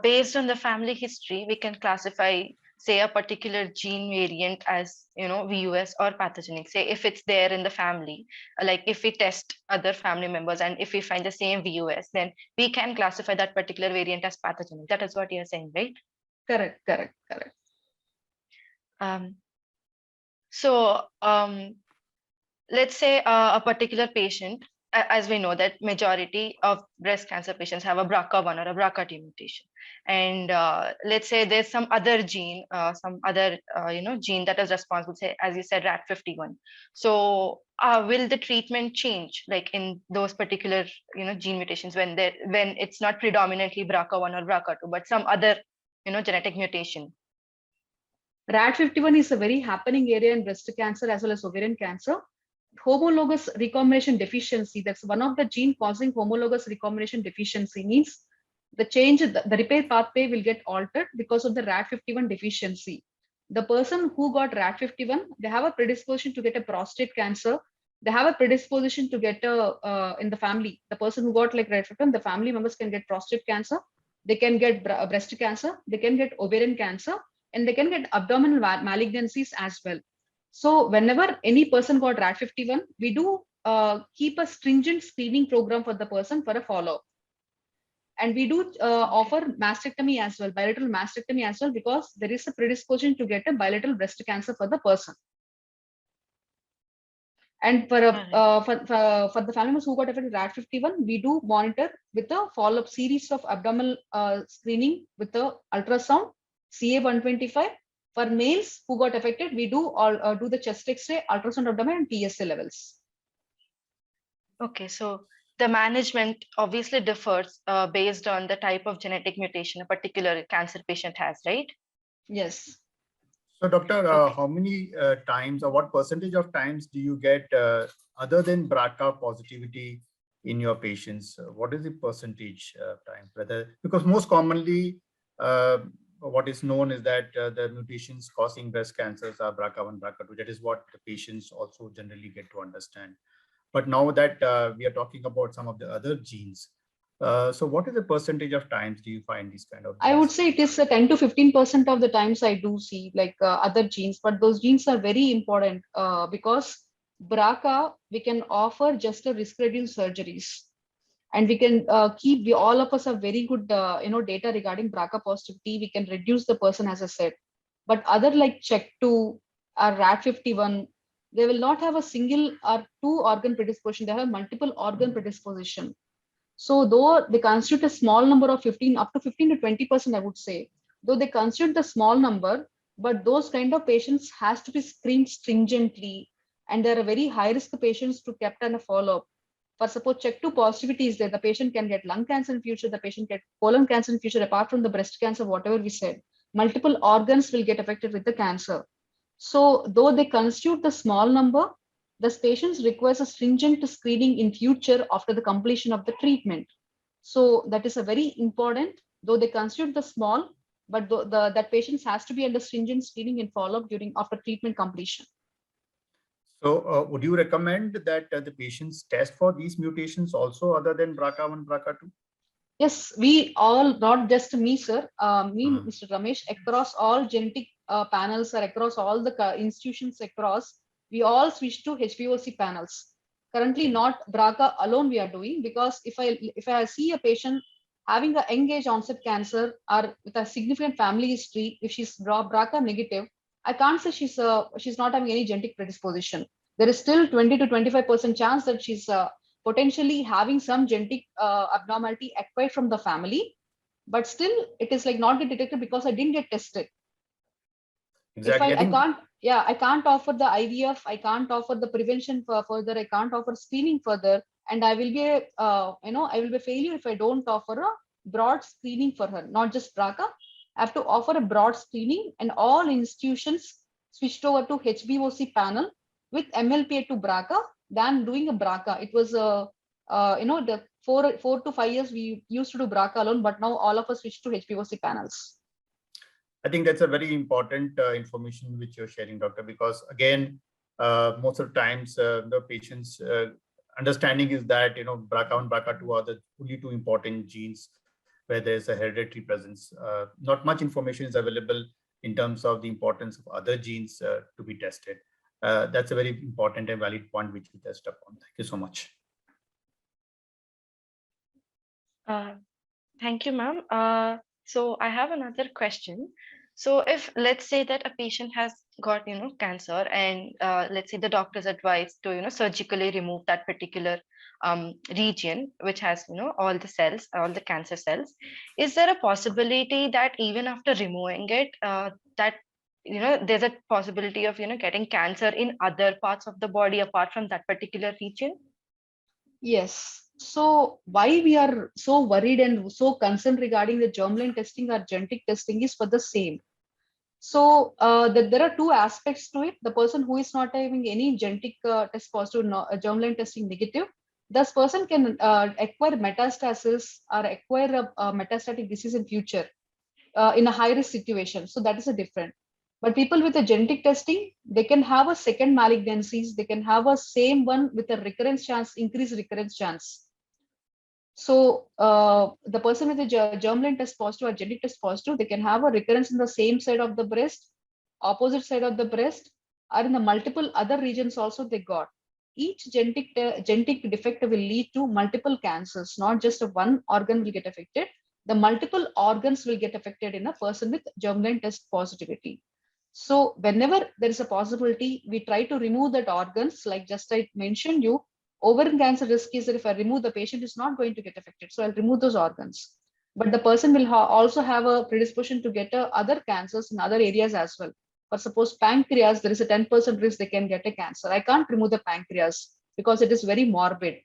based on the family history, we can classify, say, a particular gene variant as, VUS or pathogenic. Say if it's there in the family, like if we test other family members and if we find the same VUS, then we can classify that particular variant as pathogenic. That is what you're saying, right? Correct. Let's say a particular patient, as we know that majority of breast cancer patients have a BRCA1 or a BRCA2 mutation, and let's say there's some other gene, gene that is responsible, say as you said, RAD51. So will the treatment change, like in those particular gene mutations when it's not predominantly BRCA1 or BRCA2, but some other genetic mutation? RAD51 is a very happening area in breast cancer as well as ovarian cancer. Homologous recombination deficiency, that's one of the gene causing homologous recombination deficiency, means the change, the repair pathway will get altered because of the RAD51 deficiency. The person who got RAD51, they have a predisposition to get a prostate cancer. They have a predisposition to get in the family, the person who got like RAD51, the family members can get prostate cancer, they can get breast cancer, they can get ovarian cancer, and they can get abdominal malignancies as well. So whenever any person got RAD51, we do keep a stringent screening program for the person for a follow-up. And we do offer mastectomy as well, bilateral mastectomy as well, because there is a predisposition to get a bilateral breast cancer for the person. And for the family members who got affected RAD51, we do monitor with a follow-up series of abdominal screening with the ultrasound, CA125. For males who got affected, we do the chest X-ray, ultrasound abdomen, and PSA levels. Okay, so the management obviously differs based on the type of genetic mutation a particular cancer patient has, right? Yes. So, doctor, how many times or what percentage of times do you get other than BRCA positivity in your patients? What is the percentage time? Because most commonly, what is known is that the mutations causing breast cancers are BRCA1, BRCA2. That is what the patients also generally get to understand. But now that we are talking about some of the other genes, so what is the percentage of times do you find these kind of genes? I would say it is 10 to 15% of the times I do see like other genes, but those genes are very important because BRCA, we can offer just a risk-reduced surgeries. And we can all of us have very good data regarding BRCA positivity. We can reduce the person, as I said. But other like CHEK2 or RAD51, they will not have a single or 2 organ predisposition. They have multiple organ predisposition. So though they constitute a small number of 15 up to 15 to 20%, I would say, though they constitute the small number, but those kind of patients has to be screened stringently, and there are very high risk patients to kept on a follow-up. For suppose check 2 positivity is there, the patient can get lung cancer in future, the patient get colon cancer in future, apart from the breast cancer, whatever we said, multiple organs will get affected with the cancer. So though they constitute the small number, the patients requires a stringent screening in future after the completion of the treatment. So that is a very important, though they constitute the small, but that patients has to be under stringent screening and follow-up during after treatment completion. So would you recommend that the patients test for these mutations also other than BRCA1, BRCA2? Yes, we all, not just me, sir, Mr. Ramesh, across all genetic panels or across all the institutions across, we all switch to HPOC panels. Currently, not BRCA alone we are doing, because if I see a patient having a young age onset cancer or with a significant family history, if she's BRCA negative, I can't say she's not having any genetic predisposition. There is still 20 to 25% chance that she's potentially having some genetic abnormality acquired from the family, but still it is like not get detected because I didn't get tested. Exactly. If I can't offer the IVF, I can't offer the prevention further, I can't offer screening further, and I will be I will be a failure if I don't offer a broad screening for her, not just BRCA. I have to offer a broad screening, and all institutions switched over to HBOC panel with MLPA to BRCA than doing a BRCA. It was the 4 to 5 years we used to do BRCA alone, but now all of us switched to HBOC panels. I think that's a very important information which you're sharing, doctor, because again, most of the times the patients' understanding is that BRCA1, BRCA2 are the only 2 important genes where there's a hereditary presence. Not much information is available in terms of the importance of other genes to be tested. That's a very important and valid point which we touched upon. Thank you so much. Thank you, ma'am. So I have another question. So if let's say that a patient has got cancer, and let's say the doctor's advised to surgically remove that particular region which has all the cells, all the cancer cells, is there a possibility that even after removing it, that there's a possibility of getting cancer in other parts of the body apart from that particular region? Yes. So why we are so worried and so concerned regarding the germline testing or genetic testing is for the same. So there are 2 aspects to it. The person who is not having any genetic test positive, germline testing negative, this person can acquire metastasis or acquire a metastatic disease in future in a high risk situation. So that is a different. But people with a genetic testing, they can have a second malignancies. They can have a same one with a recurrence chance, increased recurrence chance. So the person with a germline test positive or genetic test positive, they can have a recurrence in the same side of the breast, opposite side of the breast, or in the multiple other regions also they got. Each genetic defect will lead to multiple cancers, not just one organ will get affected. The multiple organs will get affected in a person with germline test positivity. So whenever there is a possibility, we try to remove that organs, like just I mentioned you, ovarian cancer risk is that if I remove, the patient is not going to get affected. So I'll remove those organs. But the person will also have a predisposition to get other cancers in other areas as well. For suppose pancreas, there is a 10% risk they can get a cancer. I can't remove the pancreas because it is very morbid.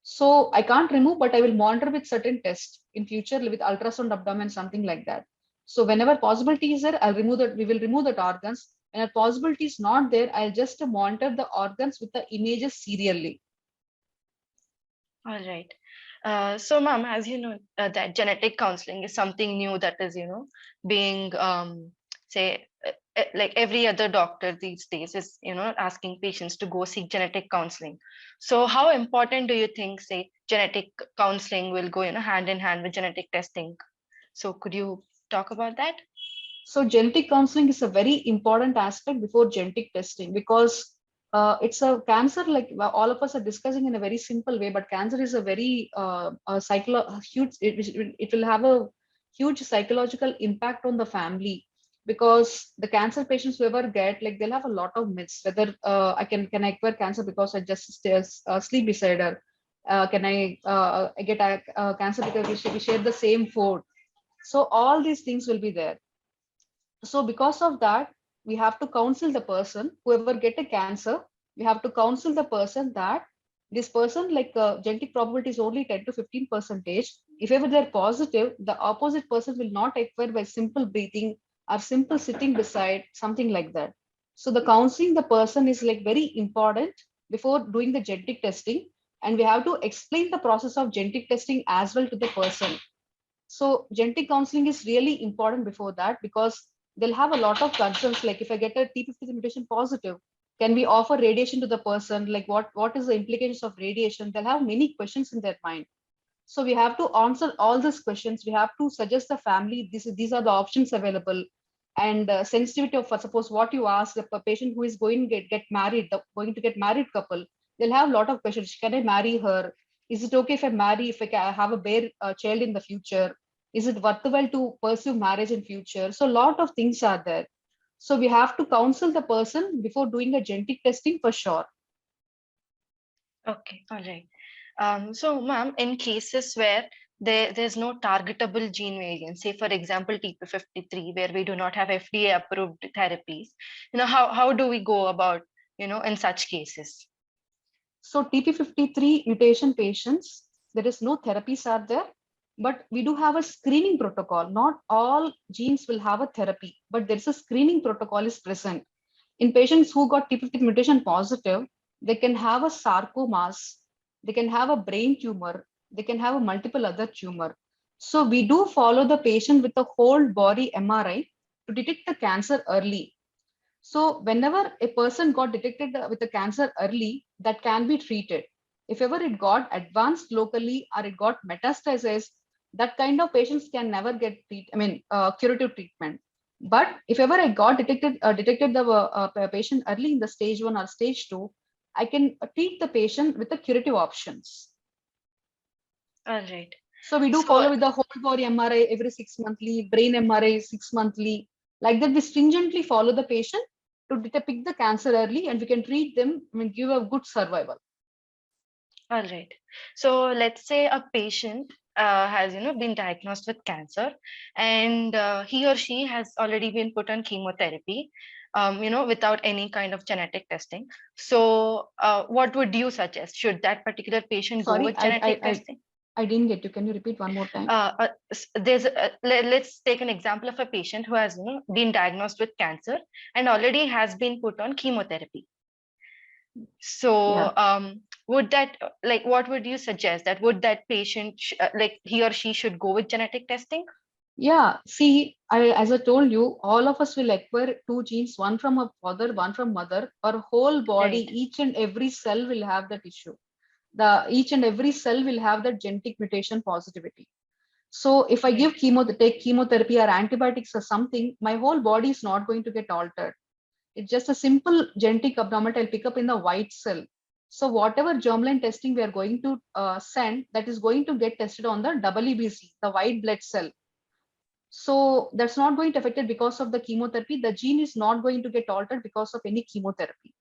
So I can't remove, but I will monitor with certain tests in future with ultrasound abdomen, something like that. So whenever possibility is there, I'll remove that. We will remove that organs. And if possibility is not there, I'll just monitor the organs with the images serially. All right. So, ma'am, as you know, that genetic counseling is something new that is, being, say, like every other doctor these days is, asking patients to go seek genetic counseling. So, how important do you think, say, genetic counseling will go, hand in hand with genetic testing? So, could you talk about that? So, genetic counseling is a very important aspect before genetic testing, because it's a cancer, like all of us are discussing in a very simple way, but cancer is a very huge, it will have a huge psychological impact on the family, because the cancer patients whoever get, like they'll have a lot of myths, whether I can acquire cancer because I just sleep beside her, can I get cancer because we share the same food. So all these things will be there. So because of that, we have to counsel the person, whoever get a cancer, we have to counsel the person that this person, like genetic probability is only 10 to 15 percentage. If ever they're positive, the opposite person will not acquire by simple breathing or simple sitting beside, something like that. So the counseling the person is like very important before doing the genetic testing. And we have to explain the process of genetic testing as well to the person. So genetic counseling is really important before that, because they'll have a lot of concerns. Like if I get a T53 mutation positive, can we offer radiation to the person? Like what is the implications of radiation? They'll have many questions in their mind. So we have to answer all these questions. We have to suggest the family, these are the options available. And sensitivity of, suppose what you ask, the patient who is going to get married, going to get married couple, they'll have a lot of questions. Can I marry her? Is it okay if I marry, if I have a bare child in the future? Is it worthwhile to pursue marriage in future? So a lot of things are there. So we have to counsel the person before doing a genetic testing for sure. Okay, all right. So, ma'am, in cases where there's no targetable gene variant, say for example TP53, where we do not have FDA approved therapies, how do we go about, in such cases? So TP53 mutation patients, there is no therapies are there, but we do have a screening protocol. Not all genes will have a therapy, but there is a screening protocol is present. In patients who got TP53 mutation positive, they can have a sarcomas, they can have a brain tumor, they can have a multiple other tumor. So we do follow the patient with a whole body MRI to detect the cancer early. So whenever a person got detected with a cancer early, that can be treated. If ever it got advanced locally or it got metastasized, that kind of patients can never get curative treatment. But if ever I got detected the patient early in the stage 1 or stage 2, I can treat the patient with the curative options. All right. So we do follow with the whole body MRI every 6 monthly, brain MRI 6 monthly. Like that, we stringently follow the patient to pick the cancer early, and we can treat them and give a good survival. All right. So let's say a patient has been diagnosed with cancer, and he or she has already been put on chemotherapy, without any kind of genetic testing. So what would you suggest? Should that particular patient go with genetic testing? I didn't get you. Can you repeat one more time? Let's take an example of a patient who has been diagnosed with cancer and already has been put on chemotherapy. So would that, like, what would you suggest, that would that patient like he or she should go with genetic testing? Yeah, see, as I told you, all of us will acquire 2 genes, one from a father, one from mother. Our whole body, Right. each and every cell will have that issue. Each and every cell will have that genetic mutation positivity. So if I give take chemotherapy or antibiotics or something, my whole body is not going to get altered. It's just a simple genetic abnormality I'll pick up in the white cell. So whatever germline testing we are going to send, that is going to get tested on the WBC, the white blood cell. So that's not going to affect it because of the chemotherapy. The gene is not going to get altered because of any chemotherapy.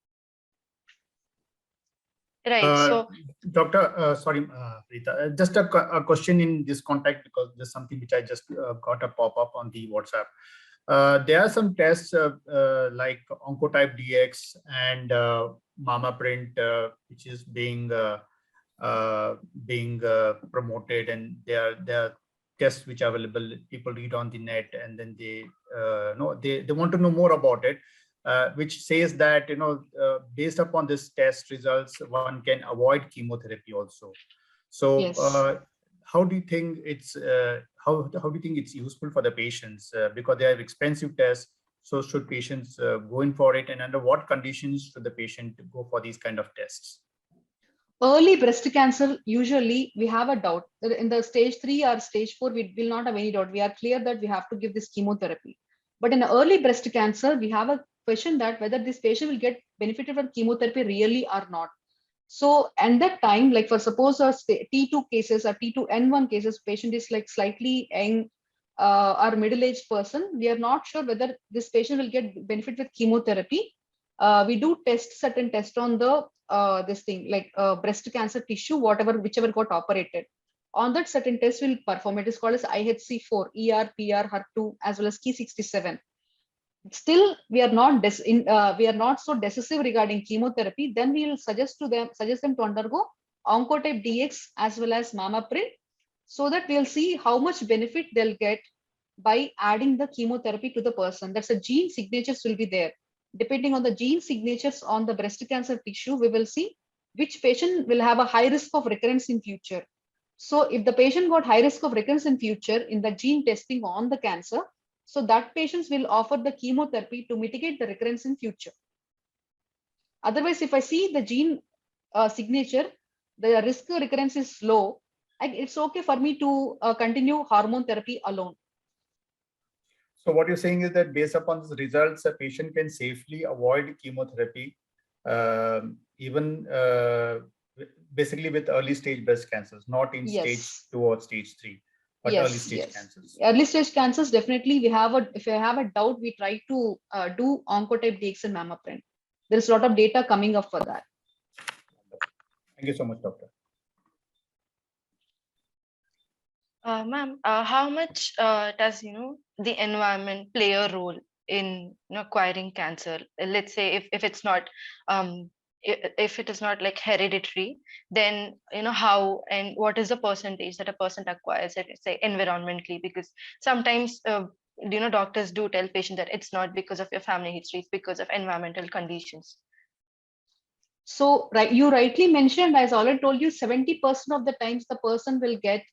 Right. So, Doctor, sorry, Haritha, just a question in this context, because there's something which I just got a pop-up on the WhatsApp. There are some tests like Oncotype DX and Mama Print, which is being promoted, and there are tests which are available. People read on the net, and then they they want to know more about it. Which says that based upon this test results, one can avoid chemotherapy also. So Yes. how do you think it's how do you think it's useful for the patients, because they are expensive tests? So should patients go in for it, and under what conditions should the patient go for these kind of tests? Early breast cancer, usually we have a doubt. In the stage 3 or stage 4, we will not have any doubt. We are clear that we have to give this chemotherapy. But in early breast cancer, we have a question that whether this patient will get benefited from chemotherapy really or not. So and that time, like for suppose a T2 cases or T2N1 cases, patient is like slightly young or middle-aged person, we are not sure whether this patient will get benefit with chemotherapy. We do certain test on the this thing like breast cancer tissue, whichever got operated. On that certain test will perform. It is called as IHC4, ER, PR, HER2, as well as Ki67. still we are not we are not so decisive regarding chemotherapy, then we will suggest them to undergo Oncotype DX as well as Mammaprint, so that we'll see how much benefit they'll get by adding the chemotherapy to the person. That's a gene signatures will be there. Depending on the gene signatures on the breast cancer tissue, we will see which patient will have a high risk of recurrence in future. So if the patient got high risk of recurrence in future in the gene testing on the cancer, so that patients will offer the chemotherapy to mitigate the recurrence in future. Otherwise, if I see the gene signature, the risk of recurrence is low, it's okay for me to continue hormone therapy alone. So what you're saying is that based upon the results, a patient can safely avoid chemotherapy, even basically with early stage breast cancers, not in stage 2 or stage 3, but early stage cancers. Early stage cancers, definitely if you have a doubt, we try to do Oncotype DX and Mammaprint. There's a lot of data coming up for that. Thank you so much, doctor. Ma'am, how much does the environment play a role in acquiring cancer? Let's say if it's not if it is not like hereditary, then how and what is the percentage that a person acquires it, say environmentally? Because sometimes doctors do tell patients that it's not because of your family history, it's because of environmental conditions. So you rightly mentioned, as I already told you, 70% of the times the person will get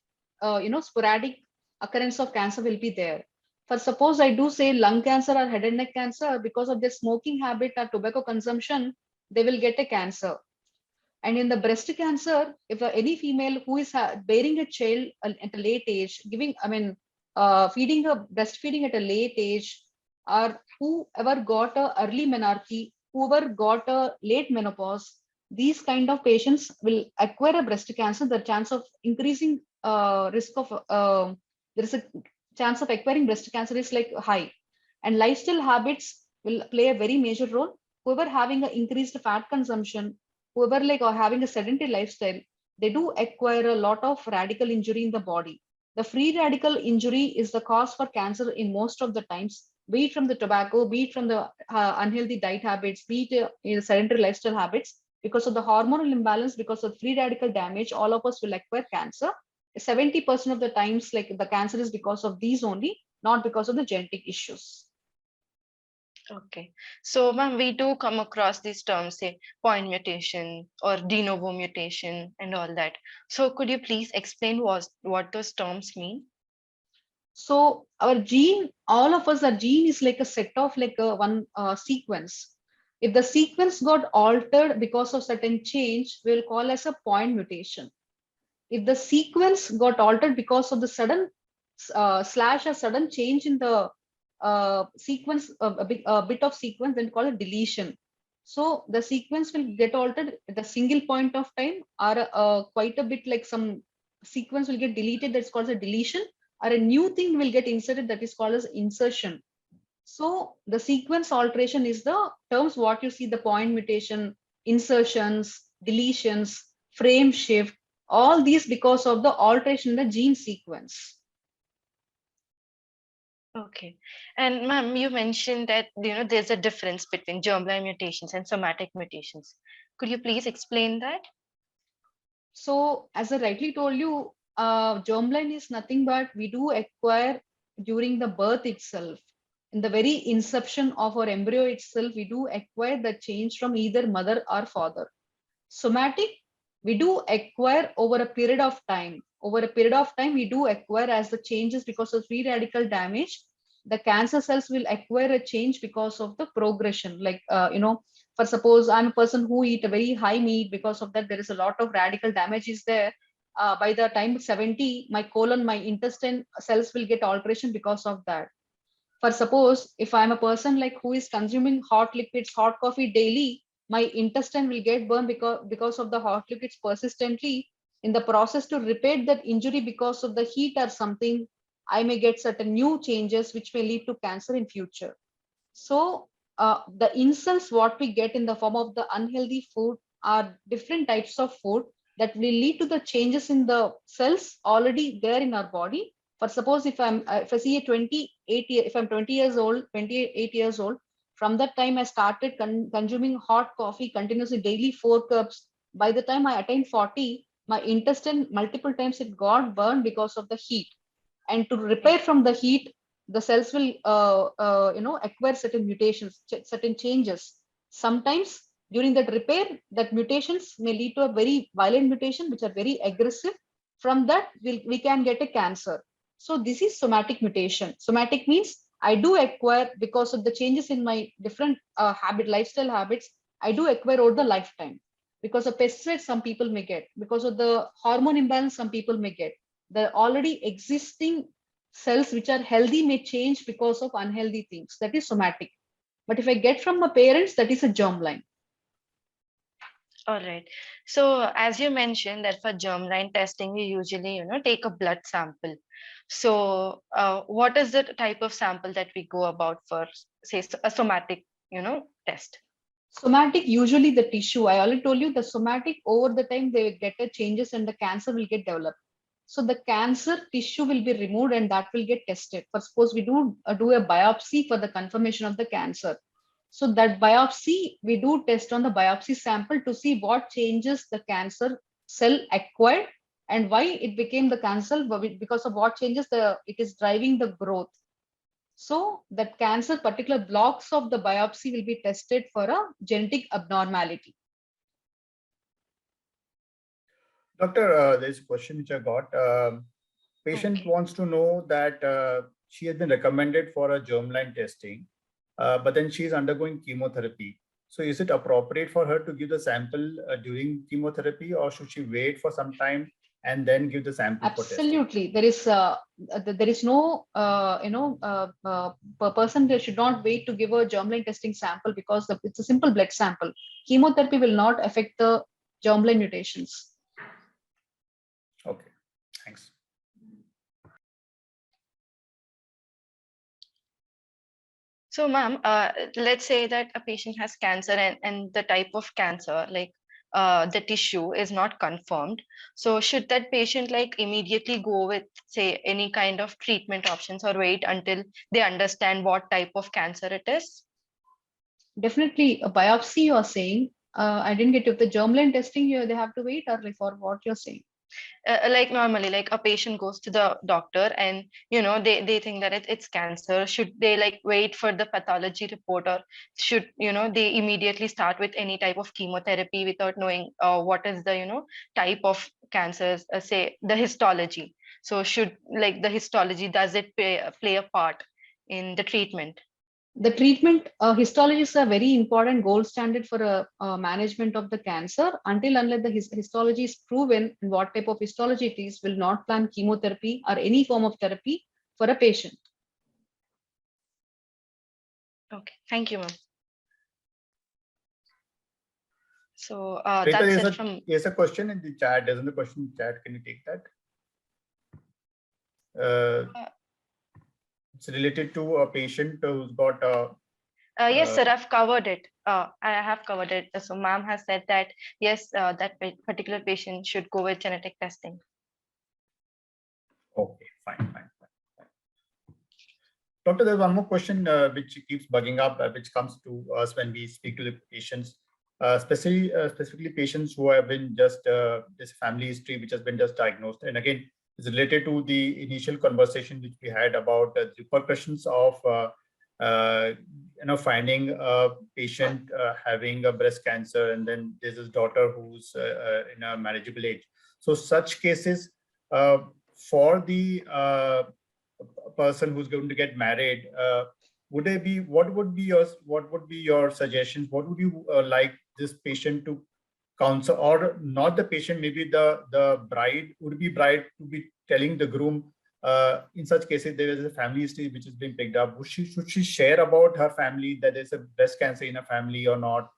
sporadic occurrence of cancer will be there. For suppose I do say lung cancer or head and neck cancer, because of their smoking habit or tobacco consumption, they will get a cancer. And in the breast cancer, if any female who is bearing a child at a late age, feeding breastfeeding at a late age, or whoever got a early menarche, whoever got a late menopause, these kind of patients will acquire a breast cancer. The chance of increasing risk of there is a chance of acquiring breast cancer is like high. And lifestyle habits will play a very major role. Whoever having an increased fat consumption, whoever or having a sedentary lifestyle, they do acquire a lot of radical injury in the body. The free radical injury is the cause for cancer in most of the times, be it from the tobacco, be it from the unhealthy diet habits, be it sedentary lifestyle habits. Because of the hormonal imbalance, because of free radical damage, all of us will acquire cancer. 70% of the times, the cancer is because of these only, not because of the genetic issues. Okay, so ma'am, we do come across these terms, say point mutation or de novo mutation and all that. So could you please explain what those terms mean? So our gene, all of us, our gene is like a set of one sequence. If the sequence got altered because of certain change, we'll call as a point mutation. If the sequence got altered because of the sudden slash or sudden change in the sequence, a bit of sequence, then call it deletion. So the sequence will get altered at a single point of time, or quite a bit like some sequence will get deleted, that's called a deletion, or a new thing will get inserted, that is called as insertion. So the sequence alteration is the terms what you see, the point mutation, insertions, deletions, frame shift, all these because of the alteration in the gene sequence. Okay, and ma'am, you mentioned that there's a difference between germline mutations and somatic mutations. Could you please explain that? So as I rightly told you, germline is nothing but we do acquire during the birth itself. In the very inception of our embryo itself, we do acquire the change from either mother or father. Somatic, we do acquire over a period of time. Over a period of time, we do acquire as the changes because of free radical damage. The cancer cells will acquire a change because of the progression. For suppose I'm a person who eat a very high meat, because of that there is a lot of radical damage is there. By the time 70, my colon, my intestine cells will get alteration because of that. For suppose if I'm a person who is consuming hot liquids, hot coffee daily, my intestine will get burned because of the hot liquids persistently. In the process to repair that injury because of the heat or something, I may get certain new changes which may lead to cancer in future. So the insults what we get in the form of the unhealthy food are different types of food that will lead to the changes in the cells already there in our body. For suppose if I see a 28 year, if I'm 20 years old, 28 years old, from that time I started consuming hot coffee continuously daily 4 cups. By the time I attained 40, my intestine multiple times it got burned because of the heat. And to repair from the heat, the cells will acquire certain mutations, certain changes. Sometimes during that repair, that mutations may lead to a very violent mutation which are very aggressive. From that we can get a cancer. So this is somatic mutation. Somatic means I do acquire because of the changes in my different lifestyle habits. I do acquire over the lifetime. Because of pesticides some people may get, because of the hormone imbalance some people may get, the already existing cells which are healthy may change because of unhealthy things. That is somatic. But if I get from my parents, that is a germline. All right. So as you mentioned that for germline testing, we usually, take a blood sample. So what is the type of sample that we go about for, say, a somatic, test? Somatic, usually the tissue. I already told you the somatic over the time they get a changes and the cancer will get developed. So the cancer tissue will be removed and that will get tested. For suppose we do a biopsy for the confirmation of the cancer. So that biopsy, we do test on the biopsy sample to see what changes the cancer cell acquired and why it became the cancer, because of what changes it is driving the growth. So that cancer particular blocks of the biopsy will be tested for a genetic abnormality. Doctor, there's a question which I got. Patient wants to know that she has been recommended for a germline testing, but then she is undergoing chemotherapy. So is it appropriate for her to give the sample during chemotherapy, or should she wait for some time and then give the sample for testing? Absolutely. There is no, person that should not wait to give a germline testing sample because it's a simple blood sample. Chemotherapy will not affect the germline mutations. Okay, thanks. So ma'am, let's say that a patient has cancer and the type of cancer, like the tissue is not confirmed. So should that patient like immediately go with, say, any kind of treatment options or wait until they understand what type of cancer it is? Definitely a biopsy you are saying. I didn't get if the germline testing they have to wait, or for what you're saying. Like normally, like a patient goes to the doctor and they think that it's cancer. Should they like wait for the pathology report, or should they immediately start with any type of chemotherapy without knowing what is the type of cancers, say the histology? So should like the histology, does it play a part in the treatment? The treatment, histology is a very important gold standard for management of the cancer. Until unless the histology is proven and what type of histology it is, will not plan chemotherapy or any form of therapy for a patient. Okay, thank you, ma'am. So Rita, that's it from. There's a question in the chat. There's a question in the chat. Can you take that? It's related to a patient who's got yes, sir, I've covered it. I have covered it. So ma'am has said that, yes, that particular patient should go with genetic testing. Okay, fine. Doctor, there's one more question which keeps bugging up, which comes to us when we speak to the patients, specifically patients who have been just this family history which has been just diagnosed. And again, it's related to the initial conversation which we had about the repercussions of finding a patient having a breast cancer, and then there's his daughter who's in a manageable age. So such cases for the person who's going to get married, what would be your suggestions? What would you like this patient to counsel, or not the patient, maybe the bride to be telling the groom, in such cases there is a family history which is being picked up. Should she share about her family that there's a breast cancer in a family or not?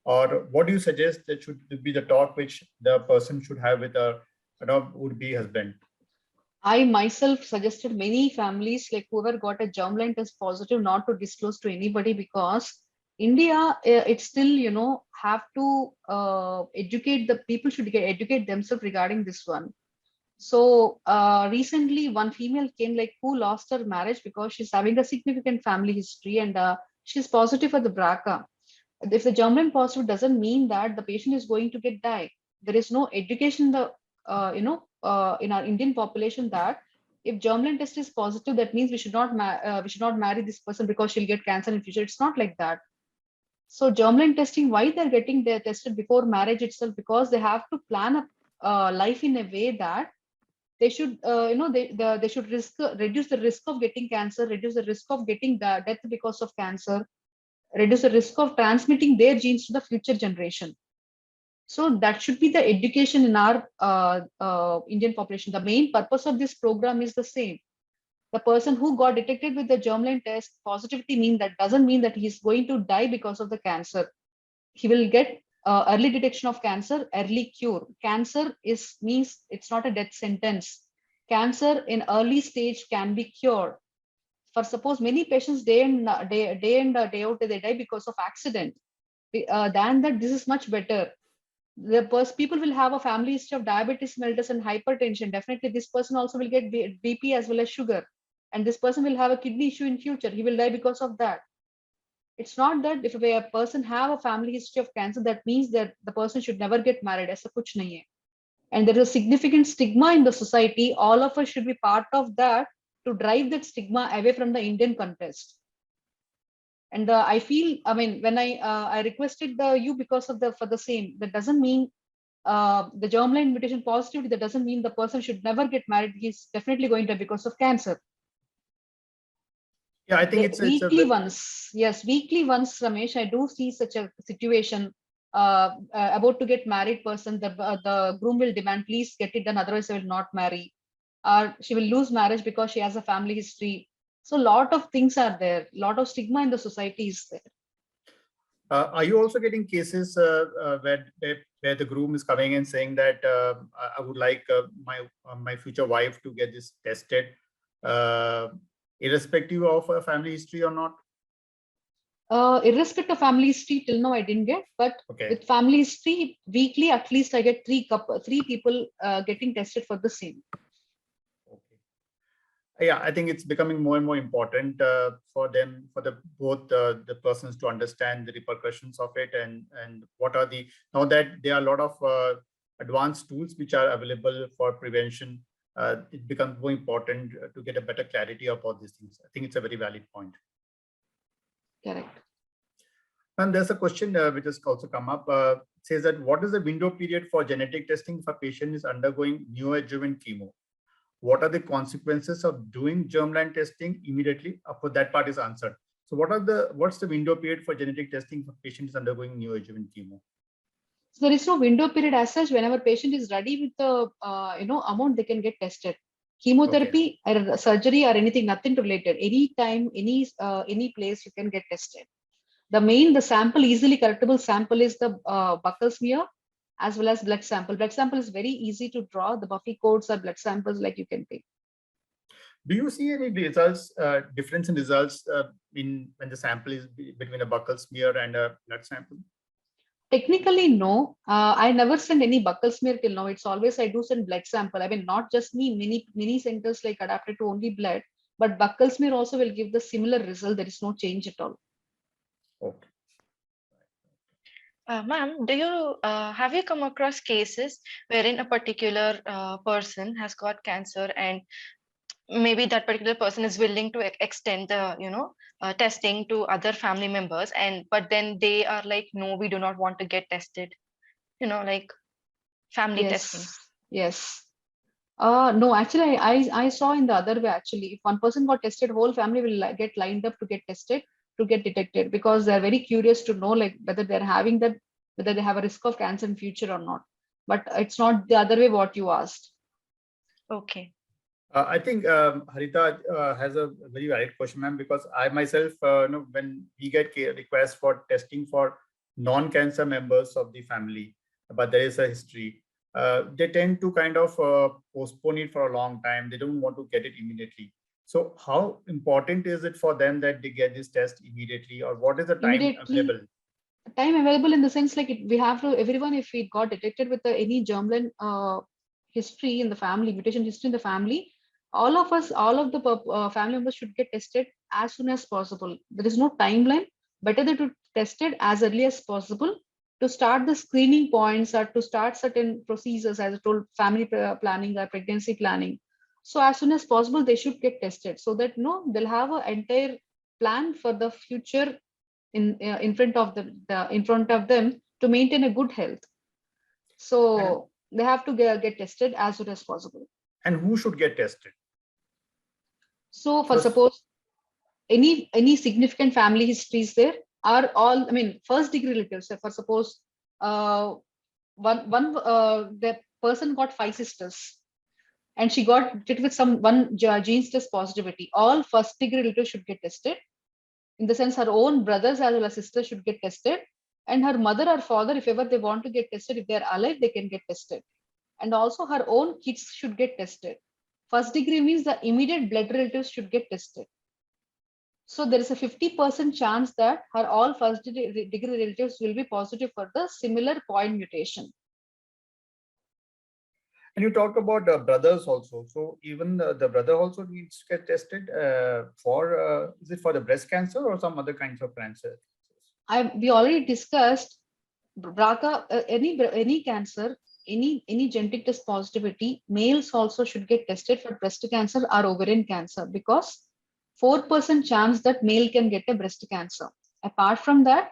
Or what do you suggest that should be the talk which the person should have with a would-be husband? I myself suggested many families, like whoever got a germline test positive, not to disclose to anybody, because India, it's still, have to educate the people, should educate themselves regarding this one. So recently, one female came like who lost her marriage because she's having a significant family history and she's positive for the BRCA. If the germline positive doesn't mean that the patient is going to get die. There is no education in the in our Indian population that if germline test is positive, that means we should not marry this person because she'll get cancer in future. It's not like that. So germline testing, why they're getting their tested before marriage itself, because they have to plan a life in a way that they should they should reduce the risk of getting cancer, reduce the risk of getting the death because of cancer, reduce the risk of transmitting their genes to the future generation. So that should be the education in our Indian population. The main purpose of this program is the same. The person who got detected with the germline test positivity doesn't mean that he's going to die because of the cancer. He will get early detection of cancer, early cure. Cancer means it's not a death sentence. Cancer in early stage can be cured. For suppose many patients day in day out they die because of accident. Than that, this is much better. People will have a family history of diabetes mellitus and hypertension. Definitely, this person also will get BP as well as sugar, and this person will have a kidney issue in future. He will die because of that. It's not that if a person have a family history of cancer, that means that the person should never get married. Aisa kuch nahi hai. And there is a significant stigma in the society. All of us should be part of that to drive that stigma away from the Indian context. And I feel, I mean, when I requested you because of for the same, that doesn't mean the germline mutation positivity. That doesn't mean the person should never get married. He's definitely going to because of cancer. Yeah, I think it's weekly once. Yes, weekly once, Ramesh. I do see such a situation. About to get married person, the groom will demand, please get it done, otherwise I will not marry. Or she will lose marriage because she has a family history. So a lot of things are there. A lot of stigma in the society is there. Are you also getting cases where the groom is coming and saying that I would like my future wife to get this tested, irrespective of a family history or not? Irrespective of family history, till now I didn't get, but with family history, weekly at least I get three people getting tested for the same. Yeah, I think it's becoming more and more important for both the persons to understand the repercussions of it and what are now that there are a lot of advanced tools which are available for prevention. It becomes more important to get a better clarity about these things. I think it's a very valid point. Correct. And there's a question which has also come up. Says that what is the window period for genetic testing if a patient is undergoing neoadjuvant chemo? What are the consequences of doing germline testing immediately? For that part is answered. So what's the window period for genetic testing for patients undergoing neoadjuvant chemo? So there is no window period as such. Whenever patient is ready with the amount, they can get tested. Chemotherapy or surgery or anything, nothing related. Anytime, any place you can get tested. The sample, easily correctable sample is the buccal smear as well as blood sample. Blood sample is very easy to draw. The Buffy codes are blood samples like you can take. Do you see any results, difference in results when the sample is between a buccal smear and a blood sample? Technically, no. I never send any buccal smear till now. It's always I do send blood sample. I mean, not just me, many centers like adapted to only blood, but buccal smear also will give the similar result. There is no change at all. Okay. Ma'am, have you come across cases wherein a particular person has got cancer and maybe that particular person is willing to extend the testing to other family members, but then they are like, no, we do not want to get tested, like family testing? Yes. No, actually, I saw in the other way. Actually, if one person got tested, whole family will get lined up to get tested, to get detected, because they're very curious to know like whether they're having that, whether they have a risk of cancer in future or not. But it's not the other way what you asked. Okay. I think Haritha has a very valid question, ma'am, because I myself, when we get requests for testing for non-cancer members of the family, but there is a history, they tend to kind of postpone it for a long time. They don't want to get it immediately. So how important is it for them that they get this test immediately, or what is the time available? Time available in the sense like we have to, everyone, if we got detected with any germline history in the family, mutation history in the family, all of the family members should get tested as soon as possible. There is no timeline. Better to test it as early as possible to start the screening points or to start certain procedures, as I told, family planning or pregnancy planning. So as soon as possible, they should get tested so that they'll have an entire plan for the future in front of them to maintain a good health. So they have to get tested as soon as possible. And who should get tested? So for suppose any significant family histories there are all, first degree relatives. So for suppose the person got 5 sisters and she got it with one gene test positivity. All first degree relatives should get tested. In the sense, her own brothers as well as sisters should get tested, and her mother or father, if ever they want to get tested, if they're alive, they can get tested. And also her own kids should get tested. First degree means the immediate blood relatives should get tested. So there is a 50% chance that her all first degree relatives will be positive for the similar point mutation. And you talk about brothers also. So even the brother also needs to get tested for, is it for the breast cancer or some other kinds of cancer? We already discussed BRCA, any cancer, any genetic test positivity, males also should get tested for breast cancer or ovarian cancer, because 4% chance that male can get a breast cancer. Apart from that,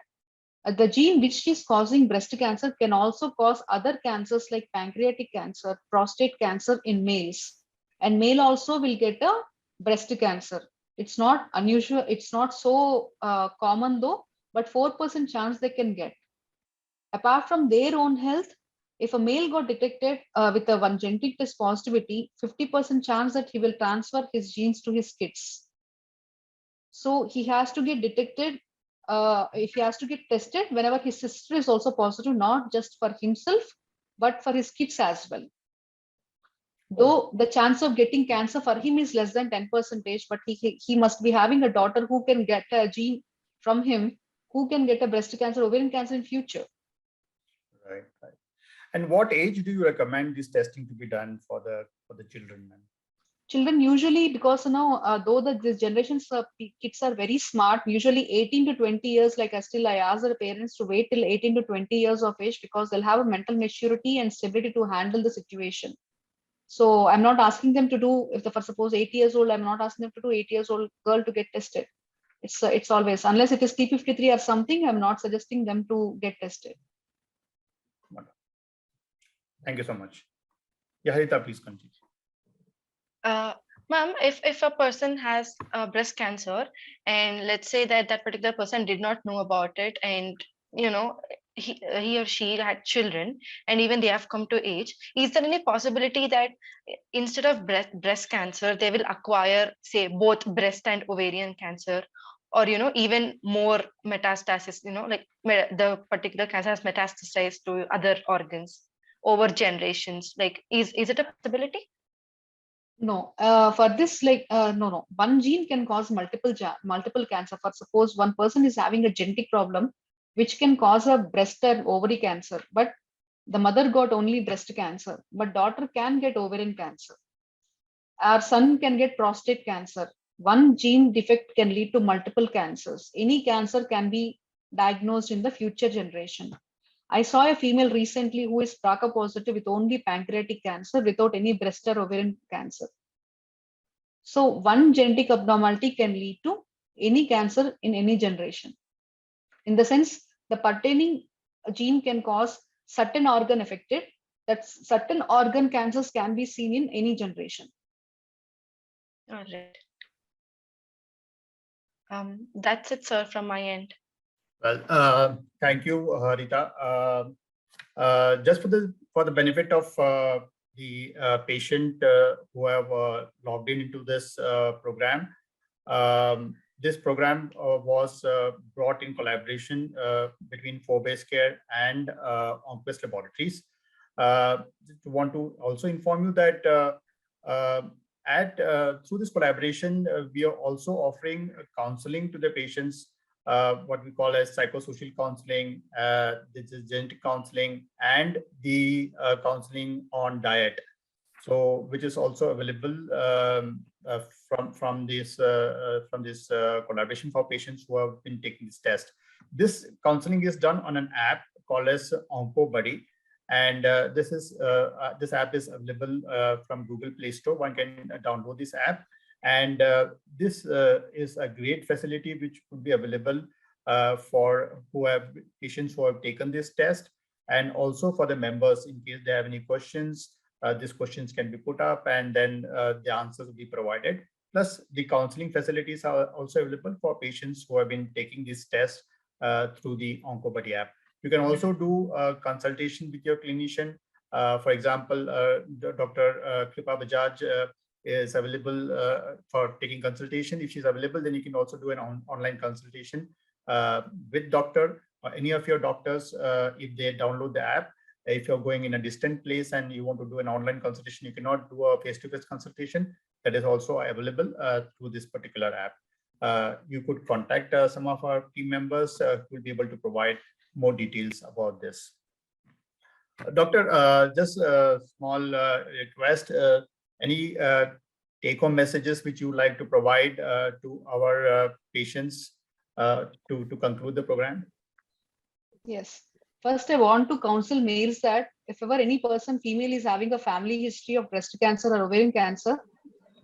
the gene which is causing breast cancer can also cause other cancers like pancreatic cancer, prostate cancer in males. And male also will get a breast cancer. It's not unusual. It's not so common though, but 4% chance they can get. Apart from their own health, if a male got detected with a one genetic test positivity, 50% chance that he will transfer his genes to his kids. So he has to get detected, if he has to get tested whenever his sister is also positive, not just for himself, but for his kids as well. Though the chance of getting cancer for him is less than 10%, but he must be having a daughter who can get a gene from him, who can get a breast cancer, ovarian cancer in future. Right. And what age do you recommend this testing to be done for the children? Children usually, because though this generation's kids are very smart, usually 18 to 20 years, like I ask the parents to wait till 18 to 20 years of age, because they'll have a mental maturity and stability to handle the situation. So I'm not asking them to do, if for suppose 8 years old, I'm not asking them to do 8 years old girl to get tested. It's always, unless it is P53 or something, I'm not suggesting them to get tested. Thank you so much. Yeah, Haritha, please continue. Ma'am, if a person has breast cancer, and let's say that particular person did not know about it, and he or she had children, and even they have come to age, is there any possibility that instead of breast cancer, they will acquire, say, both breast and ovarian cancer, or even more metastasis, like the particular cancer has metastasized to other organs over generations? Like, is it a possibility? No, for this, no. One gene can cause multiple cancer. For suppose one person is having a genetic problem, which can cause a breast and ovary cancer, but the mother got only breast cancer, but daughter can get ovarian cancer. Our son can get prostate cancer. One gene defect can lead to multiple cancers. Any cancer can be diagnosed in the future generation. I saw a female recently who is BRCA positive with only pancreatic cancer without any breast or ovarian cancer. So one genetic abnormality can lead to any cancer in any generation. In the sense, the pertaining gene can cause certain organ affected, that certain organ cancers can be seen in any generation. All right. That's it, sir, from my end. Well, thank you, Haritha. Just for the benefit of the patient who have logged into this program, this program was brought in collaboration between 4Base Care and Oncologist Laboratories. Want to also inform you that through this collaboration, we are also offering counseling to the patients, what we call as psychosocial counseling, this is genetic counseling, and the counseling on diet. so which is also available from this collaboration for patients who have been taking this test. This counseling is done on an app called as OncoBuddy, and this app is available from Google Play Store. One can download this app, and this is a great facility which could be available for patients who have taken this test, and also for the members in case they have any questions. These questions can be put up, and then the answers will be provided. Plus, the counseling facilities are also available for patients who have been taking this test through the OncoBuddy app. You can also do a consultation with your clinician. For example, Dr. Kripa Bajaj is available for taking consultation. If she's available, then you can also do an online consultation with doctor or any of your doctors if they download the app. If you're going in a distant place and you want to do an online consultation, you cannot do a face-to-face consultation. That is also available through this particular app. You could contact some of our team members who will be able to provide more details about this. Doctor, just a small request, any take-home messages which you would like to provide to our patients to conclude the program? Yes. First, I want to counsel males that if ever any person, female, is having a family history of breast cancer or ovarian cancer,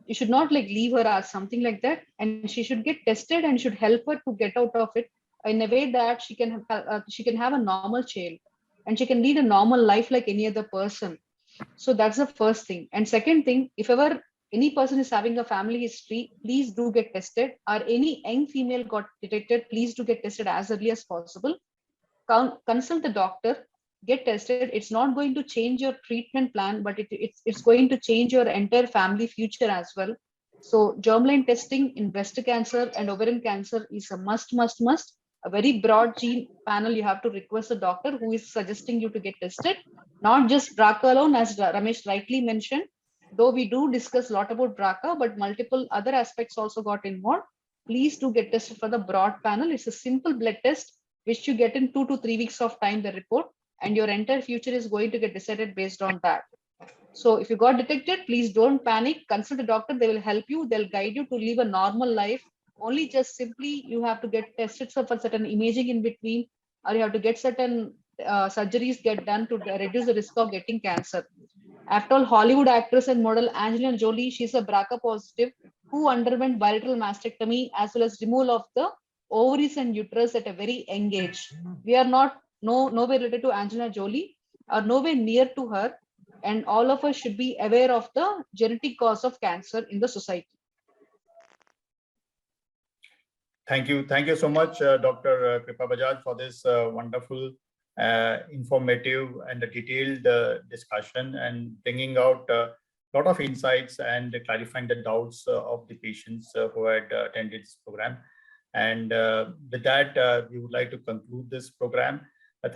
you should not leave her as something like that, and she should get tested and should help her to get out of it in a way that she can have a normal child and she can lead a normal life like any other person. So that's the first thing. And second thing, if ever any person is having a family history, please do get tested, or any young female got detected, please do get tested as early as possible. Consult the doctor, get tested. It's not going to change your treatment plan, but it's going to change your entire family future as well. So germline testing in breast cancer and ovarian cancer is a must. A very broad gene panel. You have to request a doctor who is suggesting you to get tested, not just BRCA alone, as Ramesh rightly mentioned. Though we do discuss a lot about BRCA, but multiple other aspects also got involved. Please do get tested for the broad panel. It's a simple blood test which you get in 2 to 3 weeks of time, the report, and your entire future is going to get decided based on that. So if you got detected, please don't panic. Consult a doctor. They will help you. They'll guide you to live a normal life. Only just simply you have to get tested for certain imaging in between, or you have to get certain surgeries get done to reduce the risk of getting cancer. After all, Hollywood actress and model Angelina Jolie, she's a BRCA positive who underwent bilateral mastectomy as well as removal of the ovaries and uterus at a very young age. We are nowhere related to Angelina Jolie or nowhere near to her, and all of us should be aware of the genetic cause of cancer in the society. Thank you so much, Dr. Kripa Bajaj, for this wonderful, informative and detailed discussion, and bringing out a lot of insights and clarifying the doubts of the patients who had attended this program. And with that, we would like to conclude this program.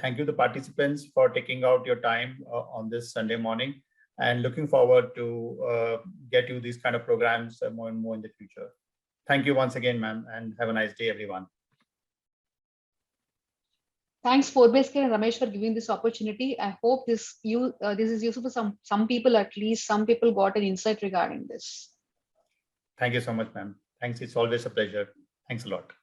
Thank you to the participants for taking out your time on this Sunday morning, and looking forward to get you these kind of programs more and more in the future. Thank you once again, ma'am, and have a nice day, everyone. Thanks, Forbes and Ramesh, for giving this opportunity. I hope this is useful for some people. At least some people got an insight regarding this. Thank you so much, ma'am. Thanks. It's always a pleasure. Thanks a lot.